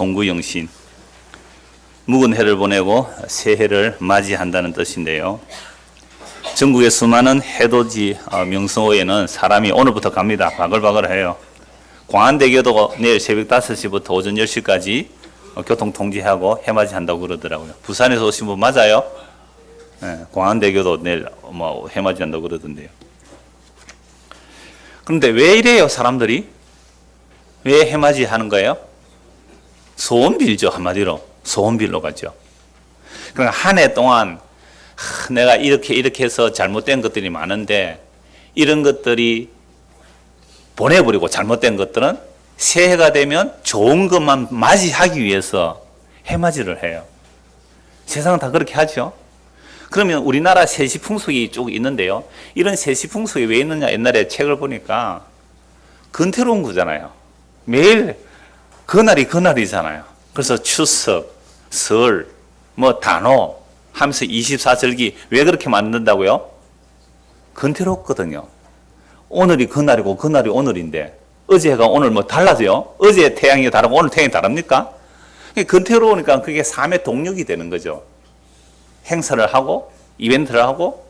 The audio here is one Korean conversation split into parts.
송구영신, 묵은 해를 보내고 새해를 맞이한다는 뜻인데요. 전국의 수많은 해돋이 명소에는 사람이 오늘부터 갑니다. 바글바글해요. 광안대교도 내일 새벽 5시부터 오전 10시까지 교통 통제하고 해맞이 한다고 그러더라고요. 부산에서 오신 분 맞아요? 네, 광안대교도 내일 해맞이 한다고 그러던데요. 그런데 왜 이래요, 사람들이? 왜 해맞이 하는 거예요? 소원 빌죠, 한마디로. 소원 빌러 가죠. 그러니까 한 해 동안 내가 이렇게 해서 잘못된 것들이 많은데 이런 것들이 보내버리고 잘못된 것들은 새해가 되면 좋은 것만 맞이하기 위해서 해맞이를 해요. 세상은 다 그렇게 하죠. 그러면 우리나라 세시풍속이 쭉 있는데요. 이런 세시풍속이 왜 있느냐, 옛날에 책을 보니까 근태로운 거잖아요. 매일 그날이잖아요. 그래서 추석, 설, 단오 하면서 24절기 왜 그렇게 만든다고요? 근태롭거든요. 오늘이 그날이고 그날이 오늘인데 어제가 오늘 달라져요? 어제 태양이 다르고 오늘 태양이 다릅니까? 근태로우니까 그게 삶의 동력이 되는 거죠. 행사를 하고 이벤트를 하고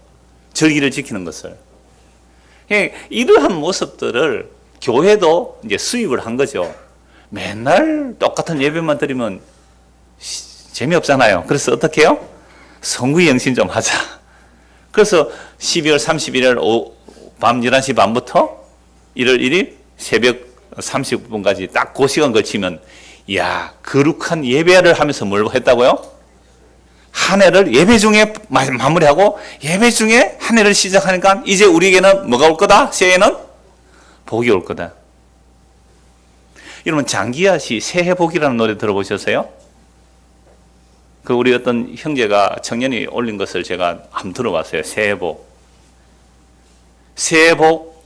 절기를 지키는 것을. 이러한 모습들을 교회도 이제 수입을 한 거죠. 맨날 똑같은 예배만 드리면 재미없잖아요. 그래서 어떻게 해요? 성구영신 좀 하자. 그래서 12월 31일 밤 11시 반부터 1월 1일 새벽 30분까지 딱 그 시간 걸치면, 이야, 거룩한 예배를 하면서 뭘 했다고요? 한 해를 예배 중에 마무리하고 예배 중에 한 해를 시작하니까 이제 우리에게는 뭐가 올 거다? 새해는 복이 올 거다. 여러분, 장기하 씨 새해 복이라는 노래 들어보셨어요? 그 우리 어떤 형제가 청년이 올린 것을 제가 한번 들어봤어요. 새해 복. 새해 복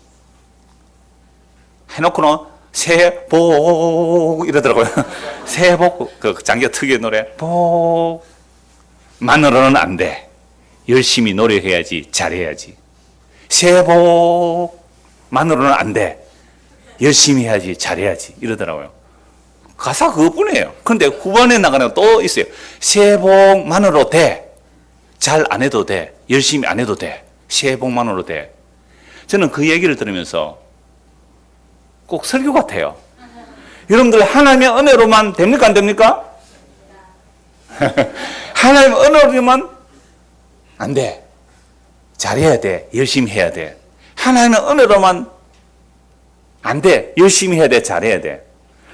해놓고는 새해 복 이러더라고요. 새해 복, 그 장기하 특유의 노래. 복만으로는 안 돼. 열심히 노력해야지, 잘해야지. 새해 복만으로는 안 돼. 열심히 해야지, 잘해야지 이러더라고요. 가사 그것뿐이에요. 그런데 후반에 나가는 또 있어요. 새해 복만으로 돼. 잘 안 해도 돼. 열심히 안 해도 돼. 새해 복만으로 돼. 저는 그 얘기를 들으면서 꼭 설교 같아요. 여러분들 하나님의 은혜로만 됩니까, 안 됩니까? 하나님의 은혜로만 안 돼. 잘해야 돼. 열심히 해야 돼. 하나님의 은혜로만 안 돼. 열심히 해야 돼. 잘해야 돼.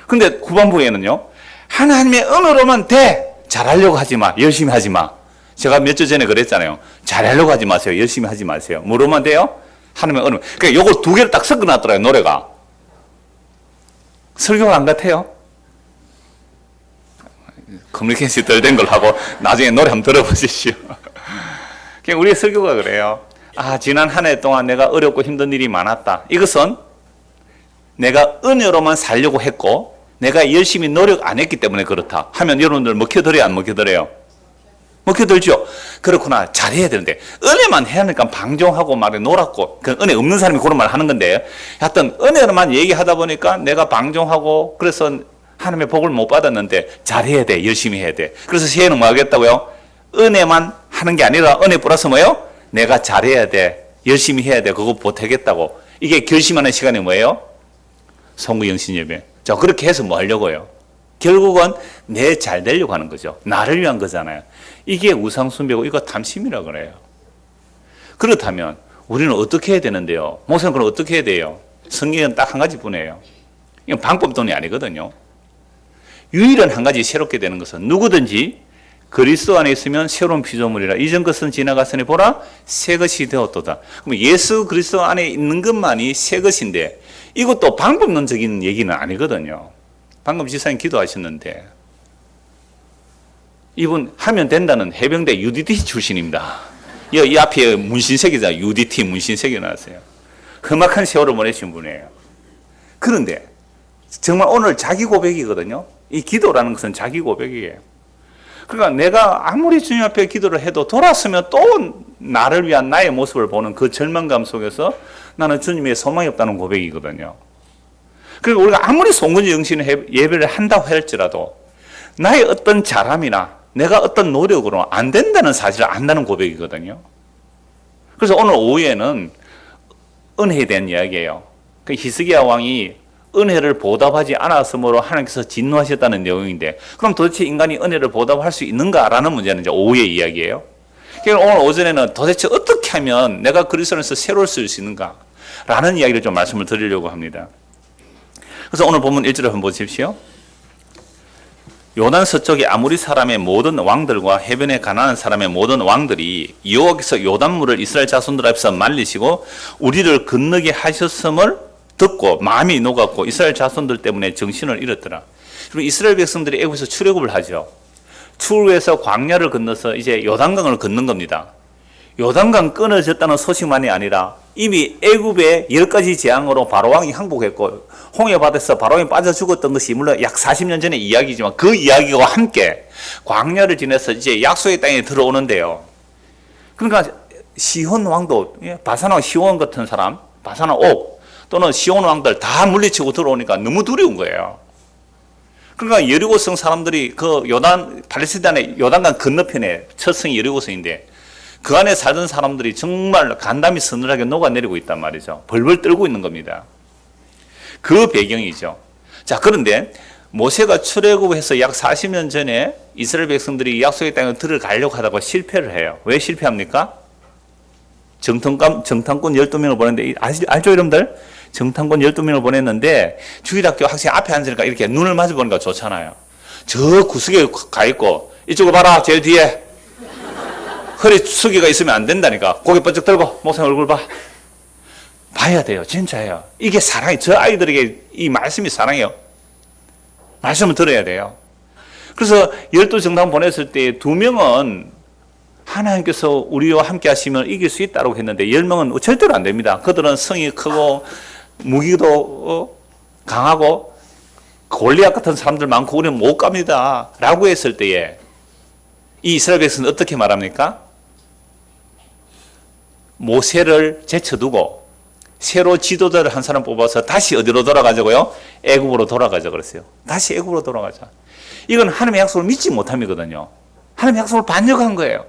근데 후반부에는요, 하나님의 은혜로만 돼. 잘하려고 하지 마. 열심히 하지 마. 제가 몇 주 전에 그랬잖아요. 잘하려고 하지 마세요. 열심히 하지 마세요. 뭐로만 돼요? 하나님의 은혜. 그러니까 요걸 두 개를 딱 섞어놨더라고요, 노래가. 설교가 안 같아요? 커뮤니케이션이 덜 된 걸 하고 나중에 노래 한번 들어보십시오. 그냥 우리의 설교가 그래요. 지난 한 해 동안 내가 어렵고 힘든 일이 많았다. 이것은 내가 은혜로만 살려고 했고 내가 열심히 노력 안 했기 때문에 그렇다 하면 여러분들 먹혀들어요, 안 먹혀들어요? 먹혀들죠. 그렇구나, 잘해야 되는데 은혜만 해야 하니까 방종하고 말에 놀았고, 그 은혜 없는 사람이 그런 말 하는 건데, 하여튼 은혜로만 얘기하다 보니까 내가 방종하고 그래서 하나님의 복을 못 받았는데 잘해야 돼, 열심히 해야 돼. 그래서 새해는 뭐 하겠다고요? 은혜만 하는 게 아니라 은혜 플러스 뭐예요? 내가 잘해야 돼, 열심히 해야 돼, 그거 보태겠다고. 이게 결심하는 시간이 뭐예요? 송구영신 예배. 자, 그렇게 해서 뭐 하려고요? 결국은 내 잘 되려고 하는 거죠. 나를 위한 거잖아요. 이게 우상숭배고 이거 탐심이라고 그래요. 그렇다면 우리는 어떻게 해야 되는데요? 목사님, 그럼 어떻게 해야 돼요? 성경은 딱 한 가지뿐이에요. 이건 방법론이 아니거든요. 유일한 한 가지 새롭게 되는 것은 누구든지 그리스도 안에 있으면 새로운 피조물이라. 이전 것은 지나갔으니 보라 새 것이 되었도다. 그럼 예수 그리스도 안에 있는 것만이 새 것인데 이것도 방법론적인 얘기는 아니거든요. 방금 지사님 기도하셨는데 이분 하면 된다는 해병대 UDT 출신입니다. 이 앞에 문신색이잖아요. UDT 문신색이 나왔어요. 험악한 세월을 보내신 분이에요. 그런데 정말 오늘 자기 고백이거든요. 이 기도라는 것은 자기 고백이에요. 그러니까 내가 아무리 주님 앞에 기도를 해도 돌아서면 또 나를 위한 나의 모습을 보는 그 절망감 속에서 나는 주님의 소망이 없다는 고백이거든요. 그리고 우리가 아무리 송구영신 예배를 한다고 할지라도 나의 어떤 잘함이나 내가 어떤 노력으로 안 된다는 사실을 안다는 고백이거든요. 그래서 오늘 오후에는 은혜에 대한 이야기예요. 그 히스기야 왕이 은혜를 보답하지 않았으므로 하나님께서 진노하셨다는 내용인데, 그럼 도대체 인간이 은혜를 보답할 수 있는가라는 문제는 이제 오후의 이야기예요. 그러니까 오늘 오전에는 도대체 어떻게 하면 내가 그리스도 안에서 새로울 수 있는가라는 이야기를 좀 말씀을 드리려고 합니다. 그래서 오늘 본문 1절을 한번 보십시오. 요단 서쪽의 아모리 사람의 모든 왕들과 해변에 가난한 사람의 모든 왕들이 여호와께서 요단물을 이스라엘 자손들 앞에서 말리시고 우리를 건너게 하셨음을 듣고 마음이 녹았고 이스라엘 자손들 때문에 정신을 잃었더라. 그리고 이스라엘 백성들이 애굽에서 출애굽을 하죠. 출애굽해서 광야를 건너서 이제 요단강을 걷는 겁니다. 요단강 끊어졌다는 소식만이 아니라 이미 애굽의 10가지 재앙으로 바로왕이 항복했고 홍해바다에서 바로왕이 빠져 죽었던 것이 물론 약 40년 전의 이야기지만 그 이야기와 함께 광야를 지나서 이제 약속의 땅에 들어오는데요. 그러니까 시혼 왕도, 바산 왕 시혼 같은 사람, 바산 왕 옥 또는 시혼 왕들 다 물리치고 들어오니까 너무 두려운 거예요. 그러니까 여리고성 사람들이 그 요단 팔레스타인의 요단강 건너편에 첫 성이 여리고성인데 그 안에 살던 사람들이 정말 간담이 서늘하게 녹아내리고 있단 말이죠. 벌벌 떨고 있는 겁니다. 그 배경이죠. 자, 그런데 모세가 출애굽해서 약 40년 전에 이스라엘 백성들이 약속의 땅에 들어가려고 하다가 실패를 해요. 왜 실패합니까? 정탐꾼 12명을 보냈는데 알죠 여러분들? 정탐꾼 12명을 보냈는데 주일학교 학생 앞에 앉으니까 이렇게 눈을 마주 보니까 좋잖아요. 저 구석에 가 있고 이쪽을 봐라 제일 뒤에 허리 숙이가 있으면 안 된다니까. 고개 번쩍 들고 목사님 얼굴 봐야 돼요. 진짜예요. 이게 사랑이, 저 아이들에게 이 말씀이 사랑이에요. 말씀을 들어야 돼요. 그래서 12정탐 보냈을 때 2명은 하나님께서 우리와 함께 하시면 이길 수 있다고 했는데 10명은 절대로 안 됩니다. 그들은 성이 크고 무기도 강하고 골리앗 같은 사람들 많고 우리는 못 갑니다 라고 했을 때에 이 이스라엘 백성은 어떻게 말합니까? 모세를 제쳐두고 새로 지도자를 한 사람 뽑아서 다시 어디로 돌아가자고요? 애굽으로 돌아가자 그랬어요. 다시 애굽으로 돌아가자. 이건 하나님의 약속을 믿지 못함이거든요. 하나님의 약속을 반역한 거예요.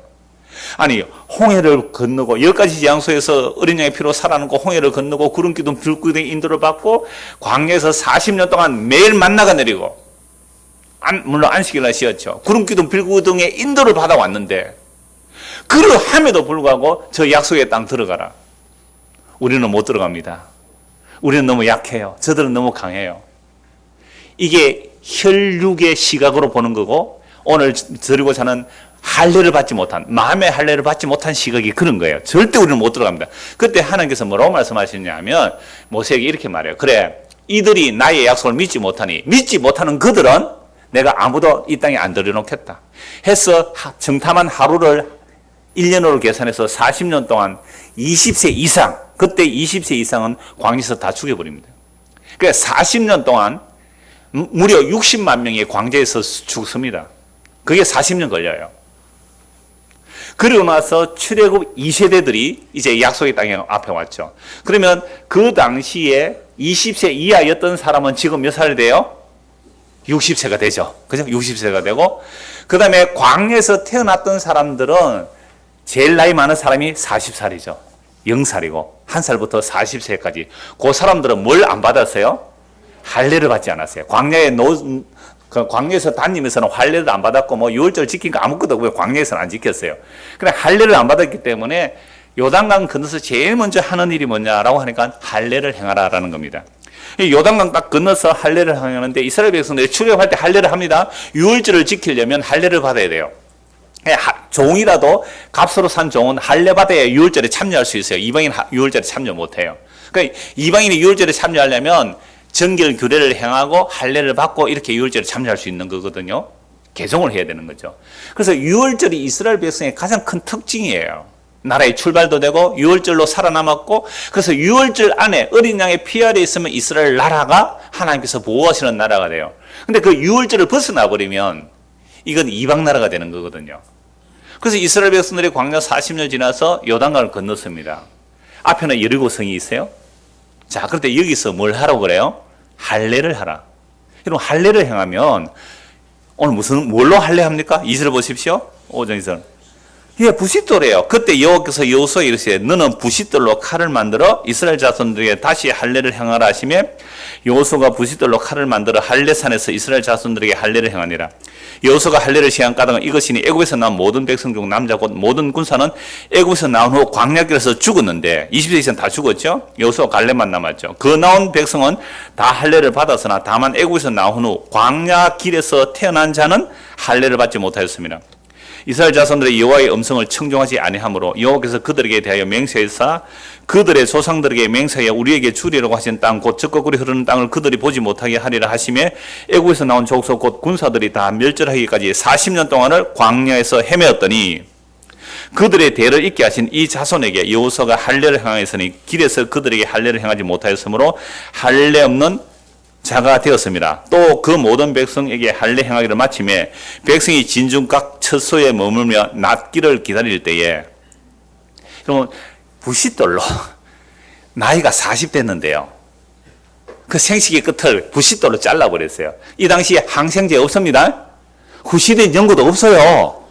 아니 홍해를 건너고 10가지 재앙소에서 어린 양의 피로 살아남고 홍해를 건너고 구름기둥 불기둥의 인도를 받고 광야에서 40년 동안 매일 만나가 내리고 물론 안식일날 쉬었죠. 구름기둥 불기둥의 인도를 받아왔는데 그러함에도 불구하고 저 약속의 땅 들어가라. 우리는 못 들어갑니다. 우리는 너무 약해요. 저들은 너무 강해요. 이게 혈육의 시각으로 보는 거고 오늘 드리고자 하는 할례를 받지 못한 마음의 할례를 받지 못한 시각이 그런 거예요. 절대 우리는 못 들어갑니다. 그때 하나님께서 뭐라고 말씀하시냐면 모세에게 이렇게 말해요. 그래 이들이 나의 약속을 믿지 못하니 믿지 못하는 그들은 내가 아무도 이 땅에 안 들여놓겠다 해서 정탐한 하루를 1년으로 계산해서 40년 동안 20세 이상 그때 20세 이상은 광야에서 다 죽여버립니다. 그러니까 40년 동안 무려 60만 명이 광야에서 죽습니다. 그게 40년 걸려요. 그리고 나서 출애굽 2세대들이 이제 약속의 땅에 앞에 왔죠. 그러면 그 당시에 20세 이하였던 사람은 지금 몇 살이 돼요? 60세가 되죠. 그죠? 60세가 되고 그 다음에 광야에서 태어났던 사람들은 제일 나이 많은 사람이 40살이죠. 0살이고 1살부터 40세까지 그 사람들은 뭘 안 받았어요? 할례를 받지 않았어요. 광야에서 다니면서는 할례를 안 받았고 뭐 유월절 지킨 거 아무것도 없고 광야에서는 안 지켰어요. 그래 할례를 안 받았기 때문에 요단강 건너서 제일 먼저 하는 일이 뭐냐라고 하니까 할례를 행하라라는 겁니다. 요단강 딱 건너서 할례를 행하는데 이스라엘 백성들이 출애굽할 때 할례를 합니다. 유월절을 지키려면 할례를 받아야 돼요. 종이라도 값으로 산 종은 할례 받아야 유월절에 참여할 수 있어요. 이방인 유월절에 참여 못해요. 그러니까 이방인이 유월절에 참여하려면 정결 규례를 행하고 할례를 받고 이렇게 유월절에 참여할 수 있는 거거든요. 개종을 해야 되는 거죠. 그래서 유월절이 이스라엘 백성의 가장 큰 특징이에요. 나라의 출발도 되고 유월절로 살아남았고 그래서 유월절 안에 어린 양의 피 아래 있으면 이스라엘 나라가 하나님께서 보호하시는 나라가 돼요. 근데 그 유월절을 벗어나 버리면 이건 이방 나라가 되는 거거든요. 그래서 이스라엘 백성들이 광야 40년 지나서 요단강을 건넜습니다. 앞에는 여리고성이 있어요. 자, 그런데 여기서 뭘 하라고 그래요? 할례를 하라. 여러분 할례를 행하면 오늘 뭘로 할례합니까? 2절 보십시오. 5장 2절. 예, 부싯돌이에요. 그때 여호와께서 여호수아에게 이르시되 너는 부싯돌로 칼을 만들어 이스라엘 자손들에게 다시 할례를 행하라 하시며 여호수아가 부싯돌로 칼을 만들어 할례산에서 이스라엘 자손들에게 할례를 행하니라. 여호수아가 할례를 시한 까닭은 이것이니 애굽에서 나온 모든 백성 중 남자 곧 모든 군사는 애굽에서 나온 후 광야길에서 죽었는데 20세 이상 다 죽었죠. 여호수아 갈렙만 남았죠. 그 나온 백성은 다 할례를 받았으나 다만 애굽에서 나온 후 광야길에서 태어난 자는 할례를 받지 못하였습니다. 이스라엘 자손들의 여호와의 음성을 청종하지 아니하므로 여호와께서 그들에게 대하여 맹세하사 그들의 조상들에게 맹세하여 우리에게 주리라고 하신 땅 곧 적거꾸리 흐르는 땅을 그들이 보지 못하게 하리라 하시며 애굽에서 나온 족속 곧 군사들이 다 멸절하기까지 40년 동안을 광야에서 헤매었더니 그들의 대를 잇게 하신 이 자손에게 여호수아가 할례를 행하였으니 길에서 그들에게 할례를 행하지 못하였으므로 할례 없는 자가 되었습니다. 또 그 모든 백성에게 할례 행하기를 마치매 백성이 진중각 처소에 머물며 낫기를 기다릴 때에 그러면 부싯돌로 나이가 40 됐는데요. 그 생식의 끝을 부싯돌로 잘라버렸어요. 이 당시에 항생제 없습니다. 후시된 연고도 없어요.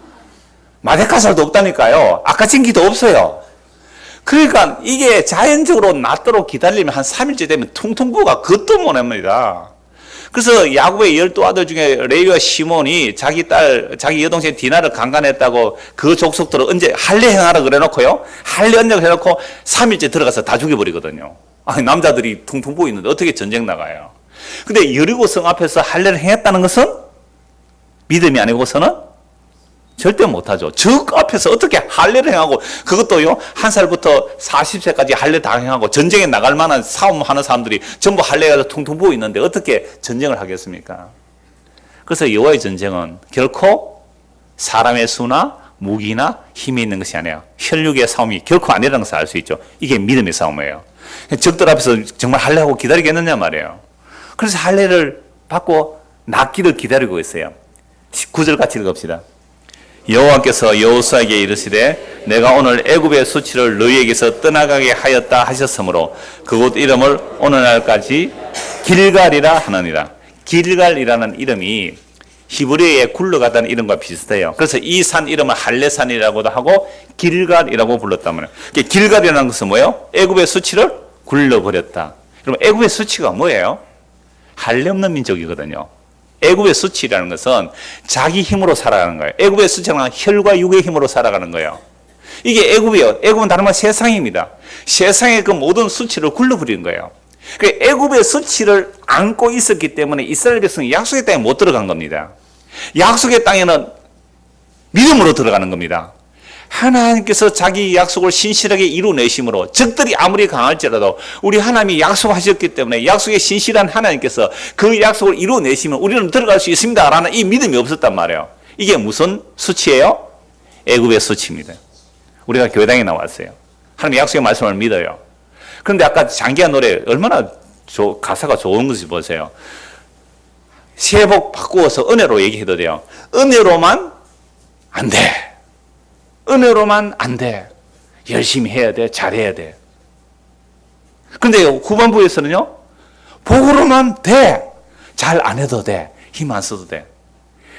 마데카솔도 없다니까요. 아카친기도 없어요. 그러니까 이게 자연적으로 낫도록 기다리면 한 3일째 되면 퉁퉁 부어가 그것도 못합니다. 그래서 야곱의 12아들 중에 레위와 시몬이 자기 여동생 디나를 강간했다고 그 족속들을 언제 할례 행하라 그래 놓고요. 할례 언약을 해놓고 3일째 들어가서 다 죽여버리거든요. 아니, 남자들이 퉁퉁 부어 있는데 어떻게 전쟁 나가요? 근데 여리고성 앞에서 할례를 행했다는 것은 믿음이 아니고서는 절대 못하죠. 저 앞에서 어떻게 할례를 행하고 그것도요 1살부터 40세까지 할례 다 행하고 전쟁에 나갈 만한 싸움하는 사람들이 전부 할례가 퉁퉁 부어 있는데 어떻게 전쟁을 하겠습니까? 그래서 여호와의 전쟁은 결코 사람의 수나 무기나 힘이 있는 것이 아니에요. 혈육의 싸움이 결코 아니라는 것을 알 수 있죠. 이게 믿음의 싸움이에요. 적들 앞에서 정말 할례하고 기다리겠느냐 말이에요. 그래서 할례를 받고 낫기를 기다리고 있어요. 9절 같이 읽읍시다. 여호와께서 여호수아에게 이르시되 내가 오늘 애굽의 수치를 너희에게서 떠나가게 하였다 하셨으므로 그곳 이름을 오늘날까지 길갈이라 하느니라. 길갈이라는 이름이 히브리어에 굴러가다는 이름과 비슷해요. 그래서 이 산 이름을 할례산이라고도 하고 길갈이라고 불렀단 말이에요. 길갈이라는 것은 뭐예요? 애굽의 수치를 굴러버렸다. 그럼 애굽의 수치가 뭐예요? 할례 없는 민족이거든요. 애굽의 수치라는 것은 자기 힘으로 살아가는 거예요. 애굽의 수치는 혈과 육의 힘으로 살아가는 거예요. 이게 애굽이에요. 애굽은 다른 말 세상입니다. 세상의 그 모든 수치를 굴러버리는 거예요. 애굽의 수치를 안고 있었기 때문에 이스라엘 백성이 약속의 땅에 못 들어간 겁니다. 약속의 땅에는 믿음으로 들어가는 겁니다. 하나님께서 자기 약속을 신실하게 이루내심으로 적들이 아무리 강할지라도 우리 하나님이 약속하셨기 때문에 약속에 신실한 하나님께서 그 약속을 이루내시면 우리는 들어갈 수 있습니다 라는 이 믿음이 없었단 말이에요. 이게 무슨 수치예요? 애굽의 수치입니다. 우리가 교회당에 나왔어요. 하나님 약속의 말씀을 믿어요. 그런데 아까 장기한 노래 얼마나 가사가 좋은 것을 보세요. 새복 바꾸어서 은혜로 얘기해도 돼요. 은혜로만 안 돼. 은혜로만 안 돼. 열심히 해야 돼. 잘해야 돼. 그런데 후반부에서는요. 복으로만 돼. 잘 안 해도 돼. 힘 안 써도 돼.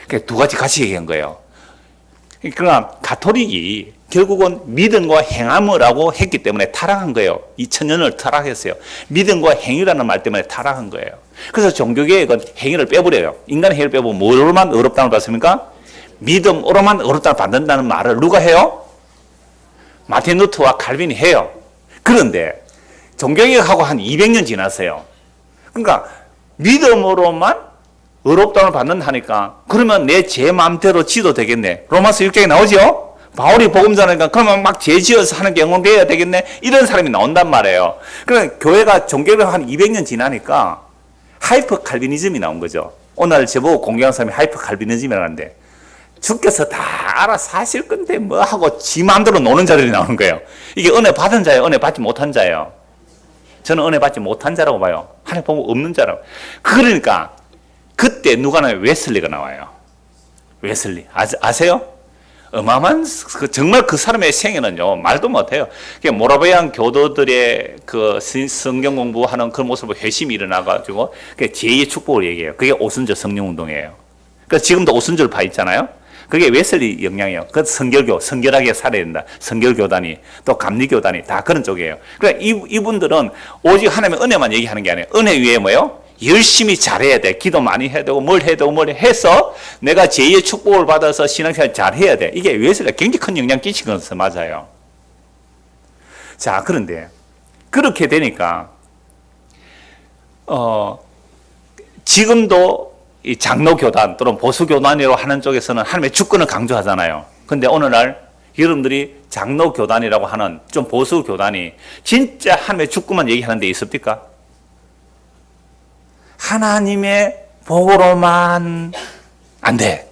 그러니까 두 가지 같이 얘기한 거예요. 그러나 가톨릭이 결국은 믿음과 행함을 하고 했기 때문에 타락한 거예요. 2000년을 타락했어요. 믿음과 행위라는 말 때문에 타락한 거예요. 그래서 종교개혁은 행위를 빼버려요. 인간의 행위를 빼고 뭐로만 어렵다는 걸 받습니까? 믿음으로만 어렵다고 받는다는 말을 누가 해요? 마틴 루터와 칼빈이 해요. 그런데 종교개혁하고 한 200년 지났어요. 그러니까 믿음으로만 어렵다고 받는다니까 그러면 내 제 마음대로 지도 되겠네. 로마서 6장에 나오죠? 바울이 복음 전하니까 그러면 막 죄 지어서 하는 게 영원되어야 되겠네. 이런 사람이 나온단 말이에요. 그러니까 교회가 종교개혁 한 200년 지나니까 하이퍼 칼비니즘이 나온 거죠. 오늘 제보고 공개한 사람이 하이퍼 칼비니즘이라는데 주께서 다 알아서 하실 건데 뭐 하고 지 마음대로 노는 자들이 나오는 거예요. 이게 은혜 받은 자예요? 은혜 받지 못한 자예요? 저는 은혜 받지 못한 자라고 봐요. 하나님 보고 없는 자라고. 그러니까 그때 누가 나와요? 웨슬리가 나와요. 웨슬리. 아세요? 어마어마한, 정말 그 사람의 생애는요, 말도 못해요. 모라비안 교도들의 그 성경 공부하는 그 모습을 회심이 일어나가지고, 제2의 축복을 얘기해요. 그게 오순절 성령운동이에요. 그래서 지금도 오순절 파 있잖아요. 그게 웨슬리 영향이에요. 그 성결교, 성결하게 살아야 된다. 성결교단이, 또 감리교단이 다 그런 쪽이에요. 그러니까 이분들은 오직 하나님의 은혜만 얘기하는 게 아니에요. 은혜 위에 뭐예요? 열심히 잘해야 돼. 기도 많이 해야 되고, 뭘 해야 되고, 뭘 해서 내가 제2의 축복을 받아서 신앙생활 잘해야 돼. 이게 웨슬리가 굉장히 큰 영향 끼치는 것은 맞아요. 자, 그런데 그렇게 되니까 지금도 이 장로교단 또는 보수교단이라고 하는 쪽에서는 하나님의 주권을 강조하잖아요. 근데 오늘날 여러분들이 장로교단이라고 하는 좀 보수교단이 진짜 하나님의 주권만 얘기하는 데 있습니까? 하나님의 복으로만 안 돼.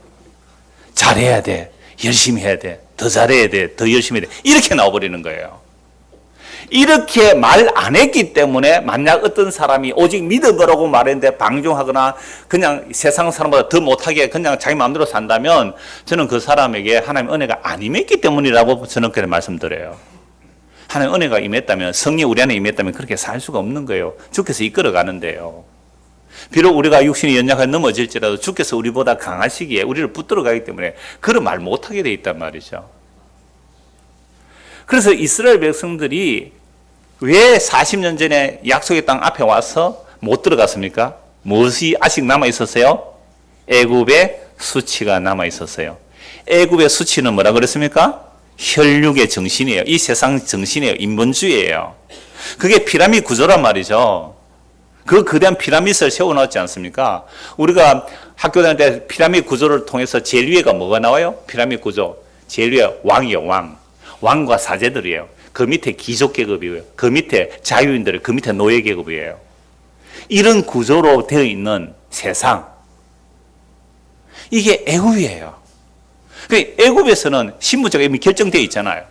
잘해야 돼. 열심히 해야 돼. 더 잘해야 돼. 더 열심히 해야 돼. 이렇게 나와버리는 거예요. 이렇게 말 안 했기 때문에 만약 어떤 사람이 오직 믿음으로고 말했는데 방종하거나 그냥 세상 사람보다 더 못하게 그냥 자기 마음대로 산다면 저는 그 사람에게 하나님의 은혜가 안 임했기 때문이라고 저는 그렇게 말씀드려요. 하나님의 은혜가 임했다면, 성령이 우리 안에 임했다면 그렇게 살 수가 없는 거예요. 주께서 이끌어가는데요. 비록 우리가 육신이 연약하게 넘어질지라도 주께서 우리보다 강하시기에 우리를 붙들어가기 때문에 그런 말 못하게 돼 있단 말이죠. 그래서 이스라엘 백성들이 왜 40년 전에 약속의 땅 앞에 와서 못 들어갔습니까? 무엇이 아직 남아 있었어요? 애굽의 수치가 남아 있었어요. 애굽의 수치는 뭐라 그랬습니까? 혈육의 정신이에요. 이 세상 정신이에요. 인본주의예요. 그게 피라미드 구조란 말이죠. 그 거대한 피라미드를 세워놨지 않습니까? 우리가 학교 다닐 때 피라미드 구조를 통해서 제일 위에가 뭐가 나와요? 피라미드 구조. 제일 위에 왕이에요. 왕과 사제들이에요. 그 밑에 귀족계급이에요. 그 밑에 자유인들, 그 밑에 노예계급이에요. 이런 구조로 되어 있는 세상. 이게 애굽이에요. 애굽에서는 신분제가 이미 결정되어 있잖아요.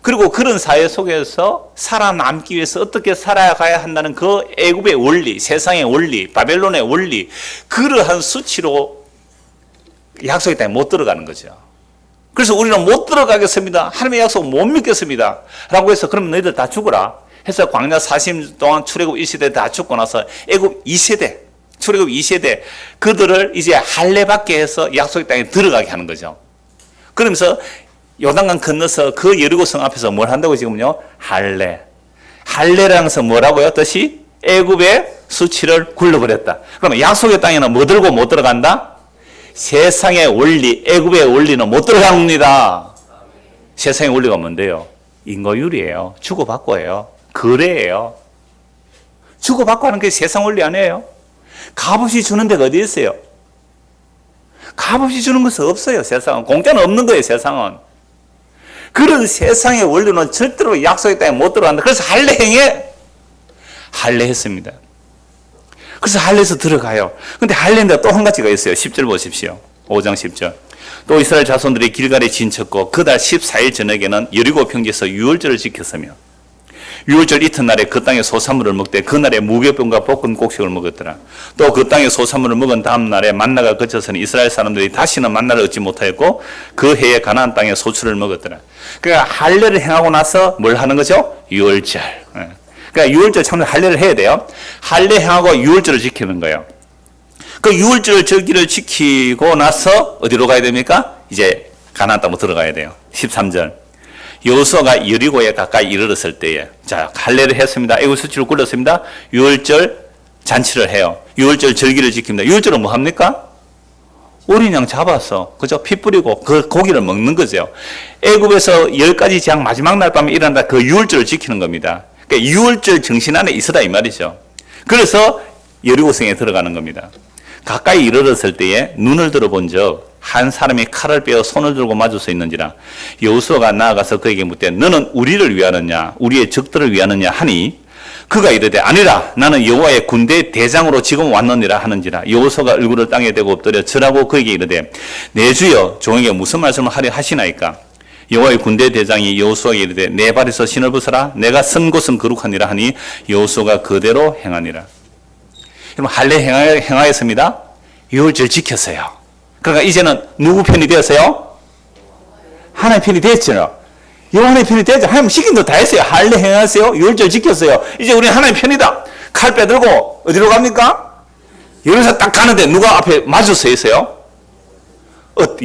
그리고 그런 사회 속에서 살아남기 위해서 어떻게 살아가야 한다는 그 애굽의 원리, 세상의 원리, 바벨론의 원리, 그러한 수치로 약속의 땅에 못 들어가는 거죠. 그래서 우리는 못 들어가겠습니다. 하나님의 약속 못 믿겠습니다. 라고 해서 그럼 너희들 다 죽어라. 해서 광야 40년 동안 출애굽 1세대 다 죽고 나서 애굽 2세대, 출애굽 2세대 그들을 이제 할례받게 해서 약속의 땅에 들어가게 하는 거죠. 그러면서 요단강 건너서 그 여리고 성 앞에서 뭘 한다고 지금요? 할례라는 것은 뭐라고요? 뜻이 애굽의 수치를 굴러버렸다. 그러면 약속의 땅에는 뭐 들고 못 들어간다? 세상의 원리, 애굽의 원리는 못 들어갑니다. 세상의 원리가 뭔데요? 인과율이에요. 주고받고예요. 거래예요. 주고받고 하는 게 세상 원리 아니에요? 값없이 주는 데가 어디 있어요? 값없이 주는 것은 없어요. 세상은. 공짜는 없는 거예요. 세상은. 그런 세상의 원리는 절대로 약속의 땅에 못 들어간다. 그래서 할례했습니다. 그래서 할례에서 들어가요. 근데 할례인데 또 한 가지가 있어요. 10절 보십시오. 5장 10절. 또 이스라엘 자손들이 길갈에 진쳤고 그달 14일 저녁에는 여리고 평지에서 유월절을 지켰으며 유월절 이튿날에 그 땅의 소산물을 먹되 그날에 무교병과 볶은 곡식을 먹었더라. 또 그 땅의 소산물을 먹은 다음 날에 만나가 그쳐서는 이스라엘 사람들이 다시는 만나를 얻지 못하였고 그 해에 가나안 땅의 소출을 먹었더라. 그러니까 할례를 행하고 나서 뭘 하는 거죠? 유월절. 그러니까 유월절 참는 할례를 해야 돼요. 할례 행하고 유월절을 지키는 거예요. 그 유월절 절기를 지키고 나서 어디로 가야 됩니까? 이제 가나안 땅으로 들어가야 돼요. 13절. 여호수아가 여리고에 가까이 이르렀을 때에 자 할례를 했습니다. 애굽 수치를 굴렸습니다. 유월절 잔치를 해요. 유월절 절기를 지킵니다. 유월절은 뭐 합니까? 어린 양 잡아서 그죠? 피 뿌리고 그 고기를 먹는 거죠. 애굽에서 10가지 재앙 마지막 날 밤에 일어난다. 그 유월절을 지키는 겁니다. 그러니까 유월절 정신 안에 있으라 이 말이죠. 그래서 여리고성에 들어가는 겁니다. 가까이 이르렀을 때에 눈을 들어본 적 한 사람이 칼을 빼어 손을 들고 맞을 수 있는지라. 여호수아가 나아가서 그에게 묻되 너는 우리를 위하느냐 우리의 적들을 위하느냐 하니 그가 이르되 아니라 나는 여호와의 군대 대장으로 지금 왔느니라 하는지라. 여호수아가 얼굴을 땅에 대고 엎드려 절하고 그에게 이르되 내 주여 종에게 무슨 말씀을 하려 하시나이까. 여호와의 군대 대장이 여호수아에게 이르되 내 발에서 신을 벗어라 내가 선 곳은 거룩하니라 하니 여호수아가 그대로 행하니라. 여러분 할례 행하였습니다. 유월절 지켰어요. 그러니까 이제는 누구 편이 되었어요? 하나님 편이 됐죠. 여호와의 편이 되죠. 하나님 시킨 거 다 했어요. 할례 행하세요. 유월절 지켰어요. 이제 우리는 하나님 편이다. 칼 빼들고 어디로 갑니까? 여기서 딱 가는데 누가 앞에 마주 서 있어요?